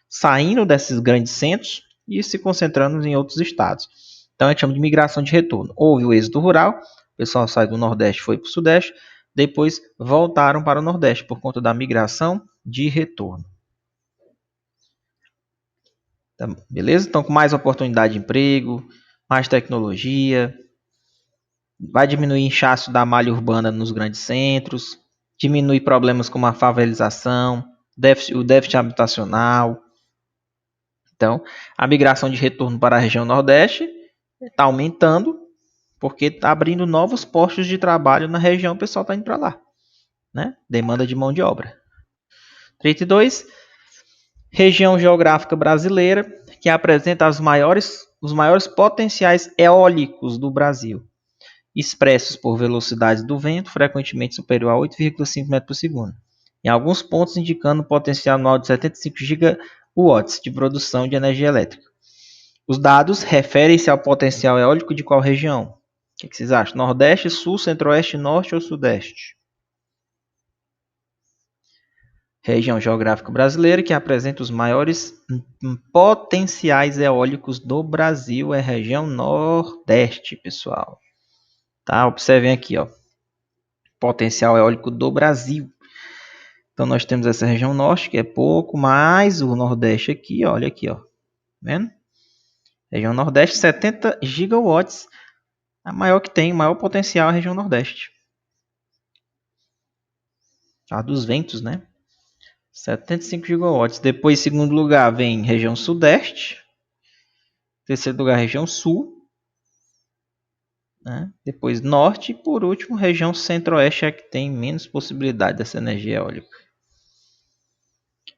saindo desses grandes centros e se concentrando em outros estados. Então a gente chama de migração de retorno. Houve o êxodo rural, o pessoal sai do Nordeste e foi para o Sudeste, depois voltaram para o Nordeste por conta da migração de retorno. Beleza? Então, com mais oportunidade de emprego, mais tecnologia, vai diminuir inchaço da malha urbana nos grandes centros, diminui problemas como a favelização, o déficit habitacional. Então, a migração de retorno para a região Nordeste está aumentando, porque está abrindo novos postos de trabalho na região, o pessoal está indo para lá. Né? Demanda de mão de obra. 32. Região geográfica brasileira, que apresenta os maiores potenciais eólicos do Brasil, expressos por velocidades do vento frequentemente superior a 8,5 metros por segundo, em alguns pontos indicando um potencial anual de 75 gigawatts de produção de energia elétrica. Os dados referem-se ao potencial eólico de qual região? O que vocês acham? Nordeste, Sul, Centro-Oeste, Norte ou Sudeste? Região geográfica brasileira que apresenta os maiores potenciais eólicos do Brasil é a região Nordeste, pessoal. Tá? Observem aqui, ó. Potencial eólico do Brasil. Então nós temos essa região norte, que é pouco, mais o Nordeste aqui, ó, olha aqui, ó. Tá vendo? Região Nordeste, 70 gigawatts. A maior que tem, o maior potencial é a região Nordeste. A dos ventos, né? 75 gigawatts. Depois, em segundo lugar, vem região Sudeste. Terceiro lugar, região Sul. Né? Depois, Norte. E por último, região Centro-Oeste é que tem menos possibilidade dessa energia eólica.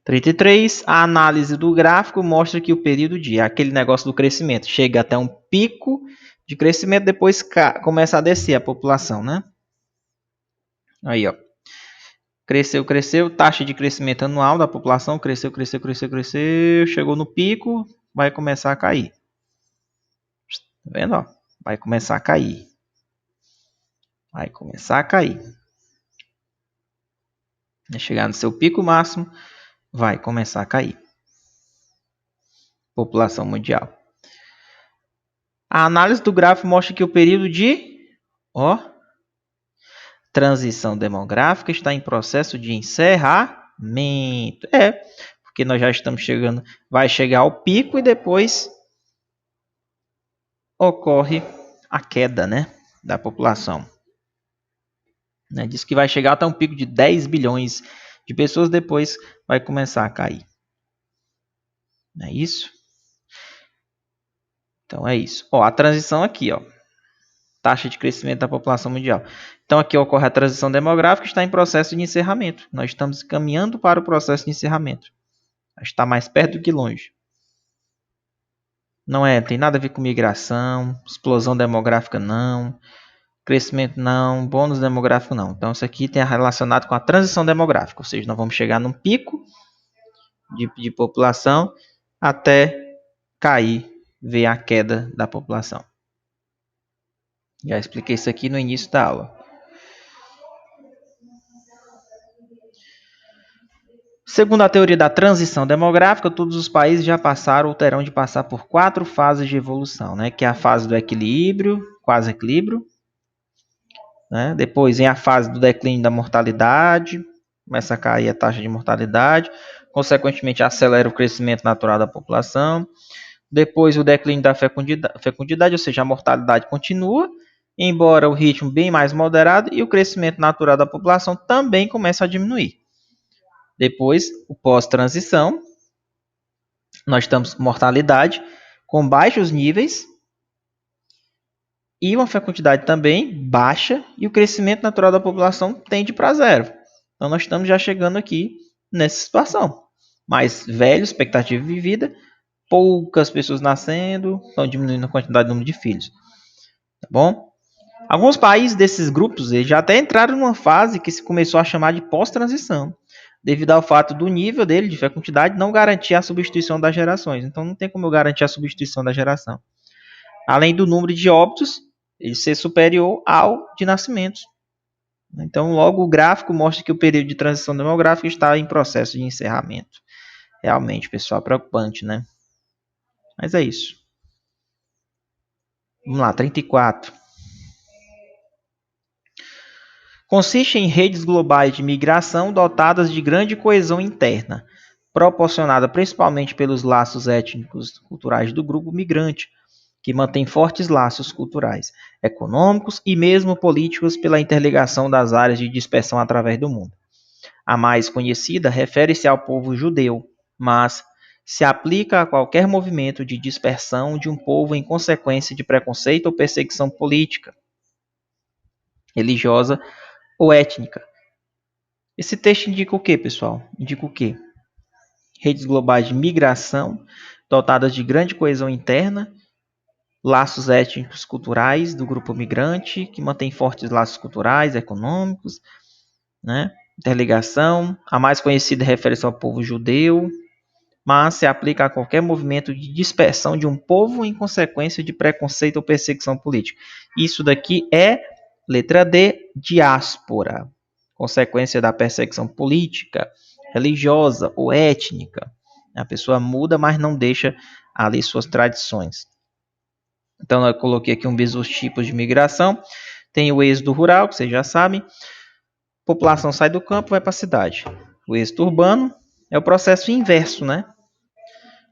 33. A análise do gráfico mostra que o período de aquele negócio do crescimento chega até um pico de crescimento, depois começa a descer a população, né? Aí, ó. Cresceu, taxa de crescimento anual da população, cresceu, chegou no pico, vai começar a cair. Tá vendo, ó? Vai começar a cair. Vai começar a cair. Vai chegar no seu pico máximo, vai começar a cair. População mundial. A análise do gráfico mostra que o período de transição demográfica está em processo de encerramento. Porque nós já estamos chegando, vai chegar ao pico e depois ocorre a queda, né, da população. Diz que vai chegar até um pico de 10 bilhões de pessoas, depois vai começar a cair. Não é isso? Então é isso. A transição aqui, ó. Taxa de crescimento da população mundial. Então aqui ocorre a transição demográfica, está em processo de encerramento. Nós estamos caminhando para o processo de encerramento. Está mais perto do que longe. Não tem nada a ver com migração, explosão demográfica não, crescimento não, bônus demográfico não. Então isso aqui tem relacionado com a transição demográfica, ou seja, nós vamos chegar num pico de população até cair ver a queda da população. Já expliquei isso aqui no início da aula. Segundo a teoria da transição demográfica, todos os países já passaram ou terão de passar por 4 fases de evolução, né? Que é a fase do equilíbrio, quase equilíbrio, né? Depois vem a fase do declínio da mortalidade, começa a cair a taxa de mortalidade, consequentemente acelera o crescimento natural da população. Depois o declínio da fecundidade, ou seja, a mortalidade continua, embora o ritmo bem mais moderado, e o crescimento natural da população também começa a diminuir. Depois, o pós-transição, nós estamos com mortalidade com baixos níveis e uma fecundidade também baixa, e o crescimento natural da população tende para zero. Então, nós estamos já chegando aqui nessa situação. Mais velho, expectativa de vida, poucas pessoas nascendo, estão diminuindo a quantidade de número de filhos. Tá bom? Alguns países desses grupos já até entraram numa fase que se começou a chamar de pós-transição, devido ao fato do nível dele de fecundidade não garantir a substituição das gerações. Então, não tem como eu garantir a substituição da geração. Além do número de óbitos ele ser superior ao de nascimentos. Então, logo o gráfico mostra que o período de transição demográfica está em processo de encerramento. Realmente, pessoal, preocupante, né? Mas é isso. Vamos lá, 34. Consiste em redes globais de migração dotadas de grande coesão interna, proporcionada principalmente pelos laços étnicos culturais do grupo migrante, que mantém fortes laços culturais, econômicos e mesmo políticos pela interligação das áreas de dispersão através do mundo. A mais conhecida refere-se ao povo judeu, mas se aplica a qualquer movimento de dispersão de um povo em consequência de preconceito ou perseguição política, religiosa ou étnica. Esse texto indica o que, pessoal? Indica o que? Redes globais de migração, dotadas de grande coesão interna, laços étnicos culturais do grupo migrante, que mantém fortes laços culturais, econômicos, né? Interligação. A mais conhecida refere-se ao povo judeu, mas se aplica a qualquer movimento de dispersão de um povo em consequência de preconceito ou perseguição política. Isso daqui é, letra D, diáspora, consequência da perseguição política, religiosa ou étnica. A pessoa muda, mas não deixa ali suas tradições. Então, eu coloquei aqui dos tipos de migração. Tem o êxodo rural, que vocês já sabem. A população sai do campo e vai para a cidade. O êxodo urbano é o processo inverso, né?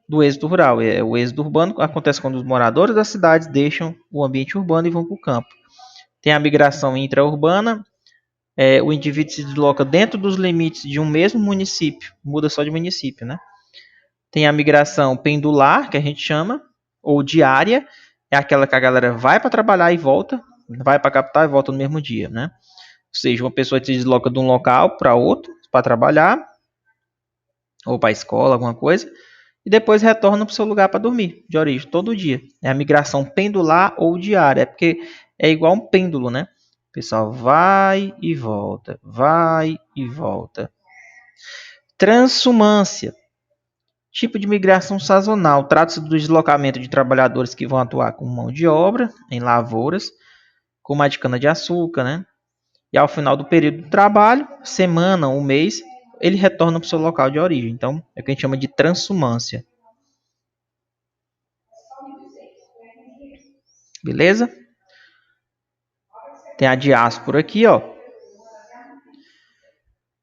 Do êxodo rural. O êxodo urbano acontece quando os moradores das cidades deixam o ambiente urbano e vão para o campo. Tem a migração intraurbana. O indivíduo se desloca dentro dos limites de um mesmo município. Muda só de município, né? Tem a migração pendular, que a gente chama, ou diária. É aquela que a galera vai para trabalhar e volta. Vai para a capital e volta no mesmo dia, né? Ou seja, uma pessoa se desloca de um local para outro para trabalhar. Ou para a escola, alguma coisa. E depois retorna para o seu lugar para dormir, de origem, todo dia. É a migração pendular ou diária, porque é igual um pêndulo, né? O pessoal vai e volta, vai e volta. Transumância. Tipo de migração sazonal. Trata-se do deslocamento de trabalhadores que vão atuar como mão de obra em lavouras, como a de cana-de-açúcar, né? E ao final do período de trabalho, semana ou mês, ele retorna para o seu local de origem. Então, é o que a gente chama de transumância. Beleza? Tem a diáspora aqui, ó.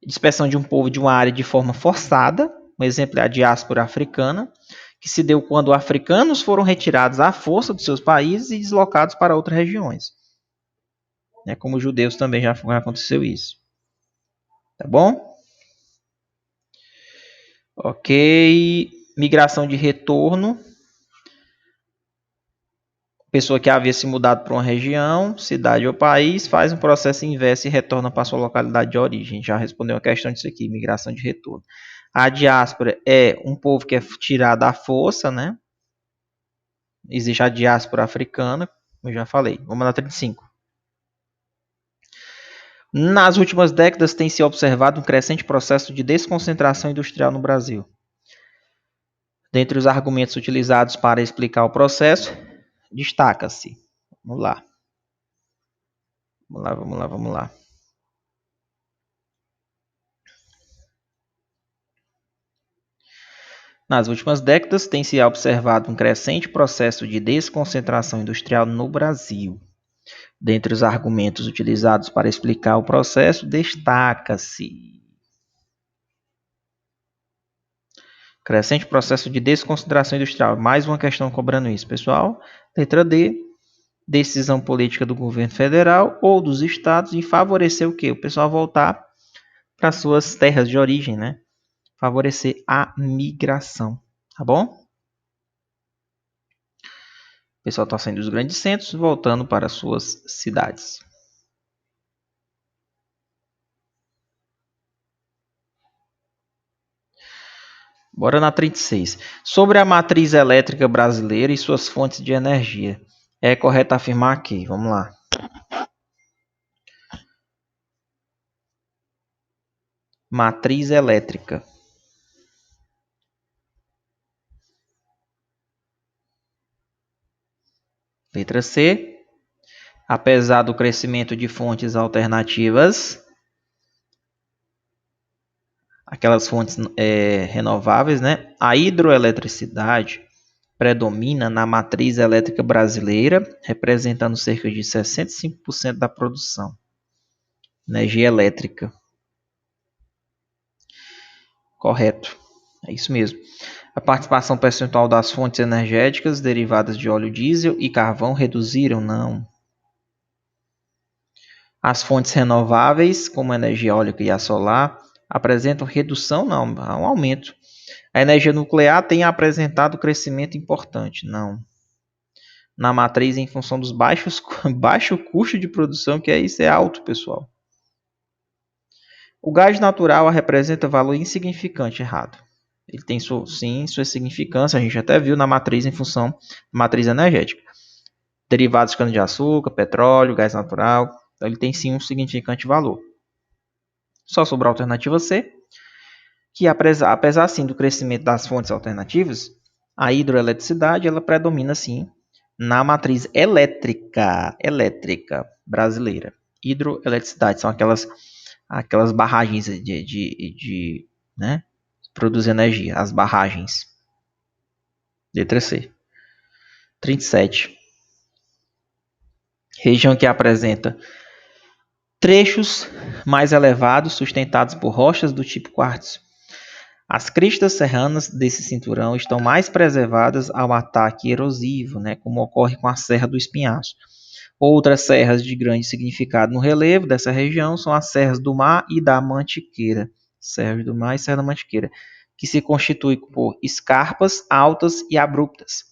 Dispersão de um povo de uma área de forma forçada. Um exemplo é a diáspora africana, que se deu quando africanos foram retirados à força dos seus países e deslocados para outras regiões. Como os judeus também já aconteceu isso. Tá bom? Ok. Migração de retorno. Pessoa que havia se mudado para uma região, cidade ou país, faz um processo inverso e retorna para sua localidade de origem. Já respondeu a questão disso aqui, migração de retorno. A diáspora é um povo que é tirado à força, né? Existe a diáspora africana, como eu já falei. Vamos na 35. Nas últimas décadas tem se observado um crescente processo de desconcentração industrial no Brasil. Dentre os argumentos utilizados para explicar o processo, destaca-se. Vamos lá. Vamos lá. Nas últimas décadas, tem-se observado um crescente processo de desconcentração industrial no Brasil. Dentre os argumentos utilizados para explicar o processo, destaca-se crescente processo de desconcentração industrial. Mais uma questão cobrando isso, pessoal. Letra D. Decisão política do governo federal ou dos estados em favorecer o quê? O pessoal voltar para suas terras de origem, né? Favorecer a migração, tá bom? O pessoal está saindo dos grandes centros, voltando para suas cidades. Bora na 36. Sobre a matriz elétrica brasileira e suas fontes de energia. É correto afirmar que, vamos lá. Matriz elétrica. Letra C. Apesar do crescimento de fontes alternativas, aquelas fontes renováveis, né? A hidroeletricidade predomina na matriz elétrica brasileira, representando cerca de 65% da produção. Energia elétrica. Correto. É isso mesmo. A participação percentual das fontes energéticas derivadas de óleo diesel e carvão reduziram? Não. As fontes renováveis, como a energia eólica e a solar, apresentam redução? Não, há um aumento. A energia nuclear tem apresentado crescimento importante? Não. Na matriz, em função dos baixo custo de produção, que isso é alto, pessoal. O gás natural representa valor insignificante, errado. Ele tem sim sua significância, a gente até viu na matriz em função da matriz energética. Derivados de cana-de-açúcar, petróleo, gás natural, então ele tem sim um significante valor. Só sobrou a alternativa C, que apesar sim do crescimento das fontes alternativas, a hidroeletricidade ela predomina sim na matriz elétrica brasileira. Hidroeletricidade são aquelas barragens de né, produzir energia, as barragens. Letra C. 37. Região que apresenta trechos mais elevados sustentados por rochas do tipo quartzo. As cristas serranas desse cinturão estão mais preservadas ao ataque erosivo, né, como ocorre com a Serra do Espinhaço. Outras serras de grande significado no relevo dessa região são as Serras do Mar e da Mantiqueira. Serras do Mar e Serra da Mantiqueira, que se constituem por escarpas altas e abruptas.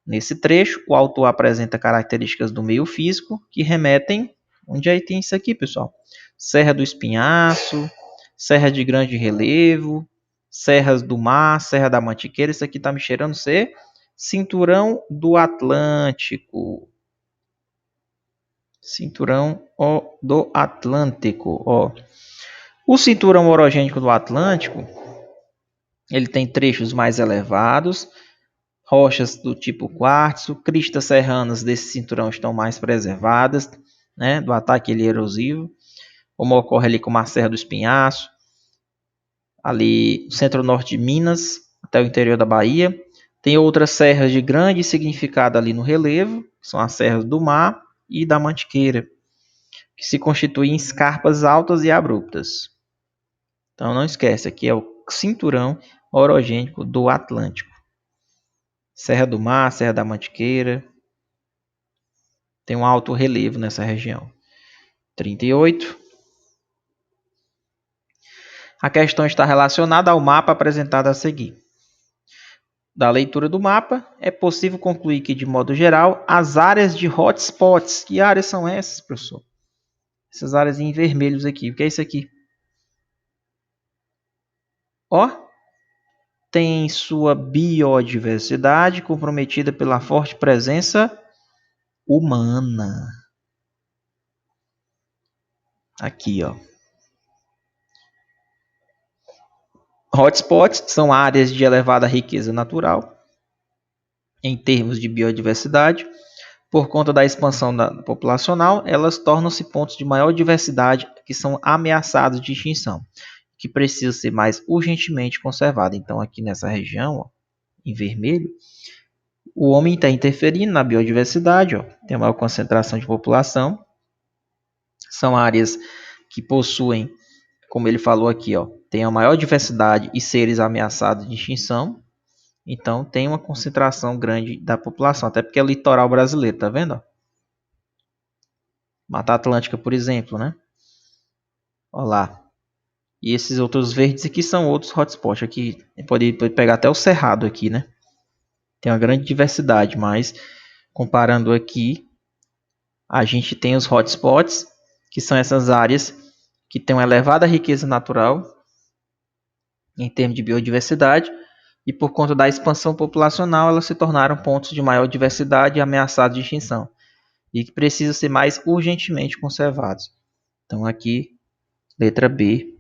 Nesse trecho, o autor apresenta características do meio físico que remetem... Onde aí tem isso aqui, pessoal? Serra do Espinhaço, Serra de grande relevo, Serras do Mar, Serra da Mantiqueira. Isso aqui está me cheirando ser Cinturão do Atlântico. Cinturão do Atlântico. Ó. O cinturão orogênico do Atlântico, ele tem trechos mais elevados, rochas do tipo quartzo, cristas serranas desse cinturão estão mais preservadas, né, do ataque erosivo, como ocorre ali com a Serra do Espinhaço, ali no centro-norte de Minas, até o interior da Bahia. Tem outras serras de grande significado ali no relevo, que são as serras do Mar e da Mantiqueira, que se constituem em escarpas altas e abruptas. Então não esquece, aqui é o cinturão orogênico do Atlântico. Serra do Mar, Serra da Mantiqueira, tem um alto relevo nessa região. 38. A questão está relacionada ao mapa apresentado a seguir. Da leitura do mapa, é possível concluir que, de modo geral, as áreas de hotspots, que áreas são essas, professor? Essas áreas em vermelhos aqui, o que é isso aqui? Ó, tem sua biodiversidade comprometida pela forte presença humana. Aqui, ó. Hotspots são áreas de elevada riqueza natural, em termos de biodiversidade. Por conta da expansão populacional, elas tornam-se pontos de maior diversidade que são ameaçados de extinção, que precisam ser mais urgentemente conservados. Então, aqui nessa região, ó, em vermelho, o homem está interferindo na biodiversidade, ó, tem maior concentração de população, são áreas que possuem, como ele falou aqui, ó, tem a maior diversidade e seres ameaçados de extinção. Então tem uma concentração grande da população, até porque é o litoral brasileiro, tá vendo? Mata Atlântica, por exemplo, né? Olha lá. E esses outros verdes aqui são outros hotspots. Aqui pode pegar até o Cerrado aqui, né? Tem uma grande diversidade, mas comparando aqui, a gente tem os hotspots, que são essas áreas que têm uma elevada riqueza natural em termos de biodiversidade, e por conta da expansão populacional, elas se tornaram pontos de maior diversidade e ameaçados de extinção, e que precisam ser mais urgentemente conservados. Então aqui, letra B,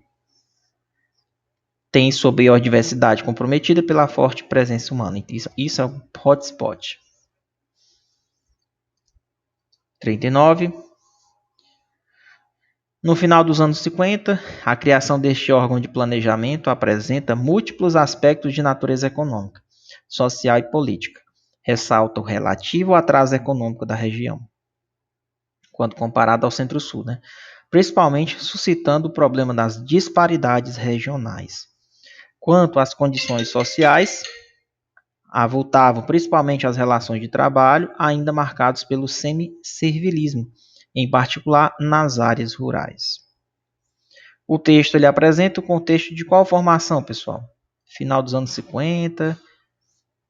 tem sua biodiversidade comprometida pela forte presença humana. Isso é um hotspot. 39. No final dos anos 50, a criação deste órgão de planejamento apresenta múltiplos aspectos de natureza econômica, social e política. Ressalta o relativo atraso econômico da região, quando comparado ao Centro-Sul, né? Principalmente suscitando o problema das disparidades regionais. Quanto às condições sociais, avultavam principalmente as relações de trabalho, ainda marcados pelo semi-servilismo, em particular nas áreas rurais. O texto ele apresenta o contexto de qual formação, pessoal? Final dos anos 50,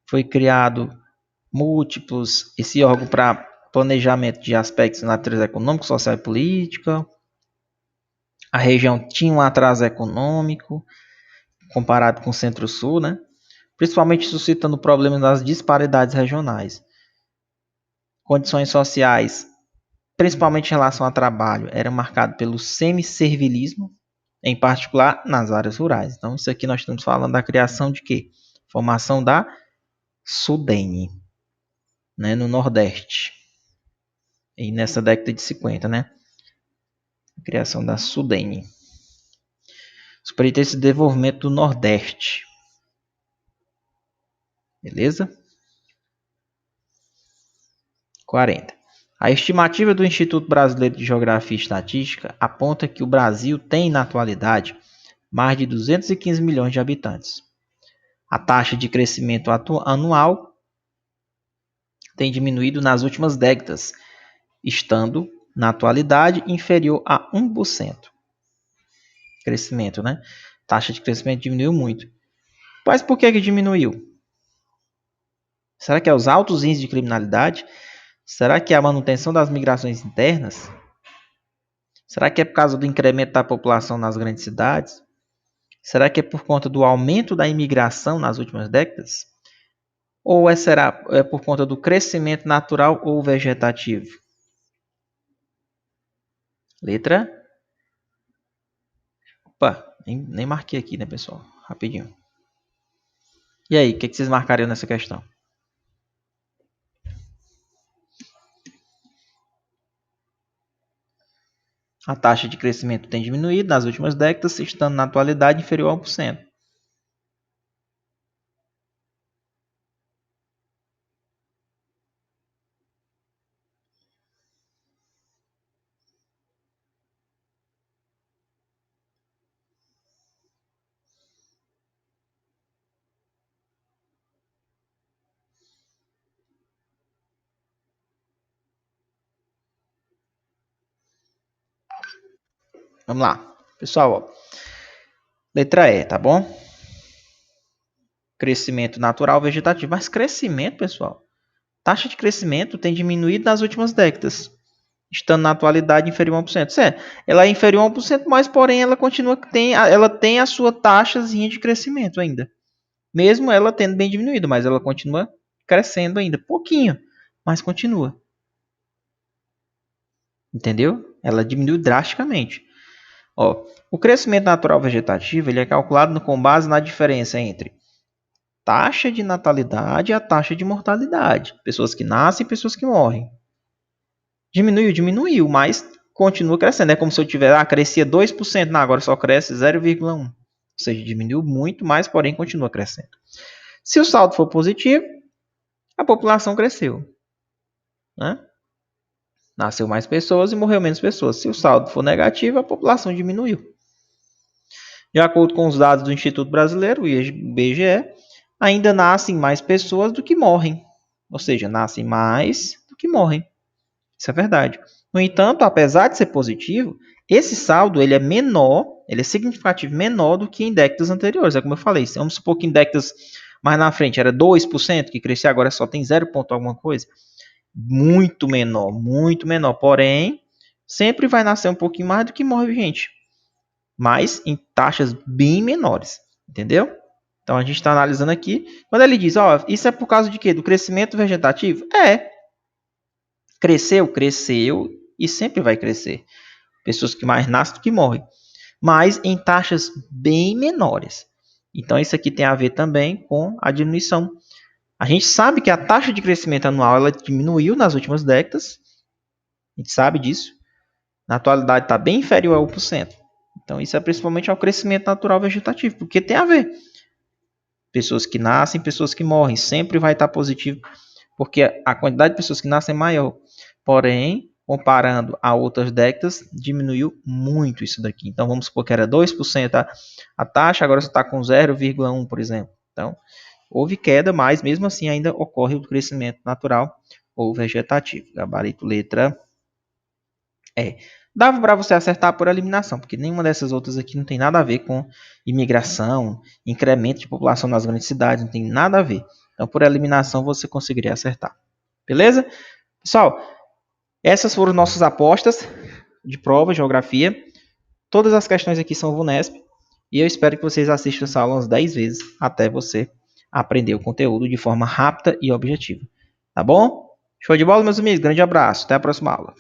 foi criado múltiplos, esse órgão para planejamento de aspectos de natureza econômica, social e política. A região tinha um atraso econômico comparado com o Centro-Sul, né? Principalmente suscitando problemas das disparidades regionais. Condições sociais, principalmente em relação ao trabalho, eram marcadas pelo semi-servilismo, em particular nas áreas rurais. Então, isso aqui nós estamos falando da criação de quê? Formação da Sudene, né, no Nordeste. E nessa década de 50, né? A criação da Sudene. Superintendência de Desenvolvimento do Nordeste. Beleza? 40. A estimativa do Instituto Brasileiro de Geografia e Estatística aponta que o Brasil tem, na atualidade, mais de 215 milhões de habitantes. A taxa de crescimento anual tem diminuído nas últimas décadas, estando, na atualidade, inferior a 1%. Crescimento, né? Taxa de crescimento diminuiu muito. Mas por que diminuiu? Será que é os altos índices de criminalidade? Será que é a manutenção das migrações internas? Será que é por causa do incremento da população nas grandes cidades? Será que é por conta do aumento da imigração nas últimas décadas? Ou será por conta do crescimento natural ou vegetativo? Letra? Opa, nem marquei aqui, né, pessoal? Rapidinho. E aí, o que vocês marcariam nessa questão? A taxa de crescimento tem diminuído nas últimas décadas, estando na atualidade inferior a 1%. Vamos lá. Pessoal, ó. Letra E, tá bom? Crescimento natural vegetativo. Mas crescimento, pessoal, taxa de crescimento tem diminuído nas últimas décadas, estando na atualidade inferior a 1%. Ela é inferior a 1%, mas porém ela ela tem a sua taxazinha de crescimento ainda. Mesmo ela tendo bem diminuído, mas ela continua crescendo ainda. Pouquinho, mas continua. Entendeu? Ela diminuiu drasticamente. Ó, o crescimento natural vegetativo ele é calculado com base na diferença entre taxa de natalidade e a taxa de mortalidade. Pessoas que nascem e pessoas que morrem. Diminuiu, mas continua crescendo. É como se eu tivesse, crescia 2%, não, agora só cresce 0,1%. Ou seja, diminuiu muito, mas porém continua crescendo. Se o saldo for positivo, a população cresceu. Né? Nasceu mais pessoas e morreu menos pessoas. Se o saldo for negativo, a população diminuiu. De acordo com os dados do Instituto Brasileiro, o IBGE, ainda nascem mais pessoas do que morrem. Ou seja, nascem mais do que morrem. Isso é verdade. No entanto, apesar de ser positivo, esse saldo ele é menor, ele é significativo menor do que em décadas anteriores. É como eu falei, vamos supor que em décadas mais na frente era 2% que crescia, agora só tem 0, alguma coisa. Muito menor. Porém, sempre vai nascer um pouquinho mais do que morre gente. Mas em taxas bem menores. Entendeu? Então a gente está analisando aqui. Quando ele diz, ó, isso é por causa de quê? Do crescimento vegetativo? Cresceu e sempre vai crescer. Pessoas que mais nascem do que morrem. Mas em taxas bem menores. Então isso aqui tem a ver também com a diminuição. A gente sabe que a taxa de crescimento anual ela diminuiu nas últimas décadas. A gente sabe disso. Na atualidade está bem inferior a 1%. Então isso é principalmente ao crescimento natural vegetativo. Porque tem a ver. Pessoas que nascem, pessoas que morrem. Sempre vai estar positivo. Porque a quantidade de pessoas que nascem é maior. Porém, comparando a outras décadas, diminuiu muito isso daqui. Então, vamos supor que era 2% a taxa, agora você está com 0,1%, por exemplo. Então, houve queda, mas mesmo assim ainda ocorre o crescimento natural ou vegetativo. Gabarito letra E. Dava para você acertar por eliminação, porque nenhuma dessas outras aqui não tem nada a ver com imigração, incremento de população nas grandes cidades, não tem nada a ver. Então, por eliminação, você conseguiria acertar. Beleza? Pessoal, essas foram nossas apostas de prova, geografia. Todas as questões aqui são VUNESP. E eu espero que vocês assistam essa aula umas 10 vezes até você aprender o conteúdo de forma rápida e objetiva. Tá bom? Show de bola, meus amigos. Grande abraço. Até a próxima aula.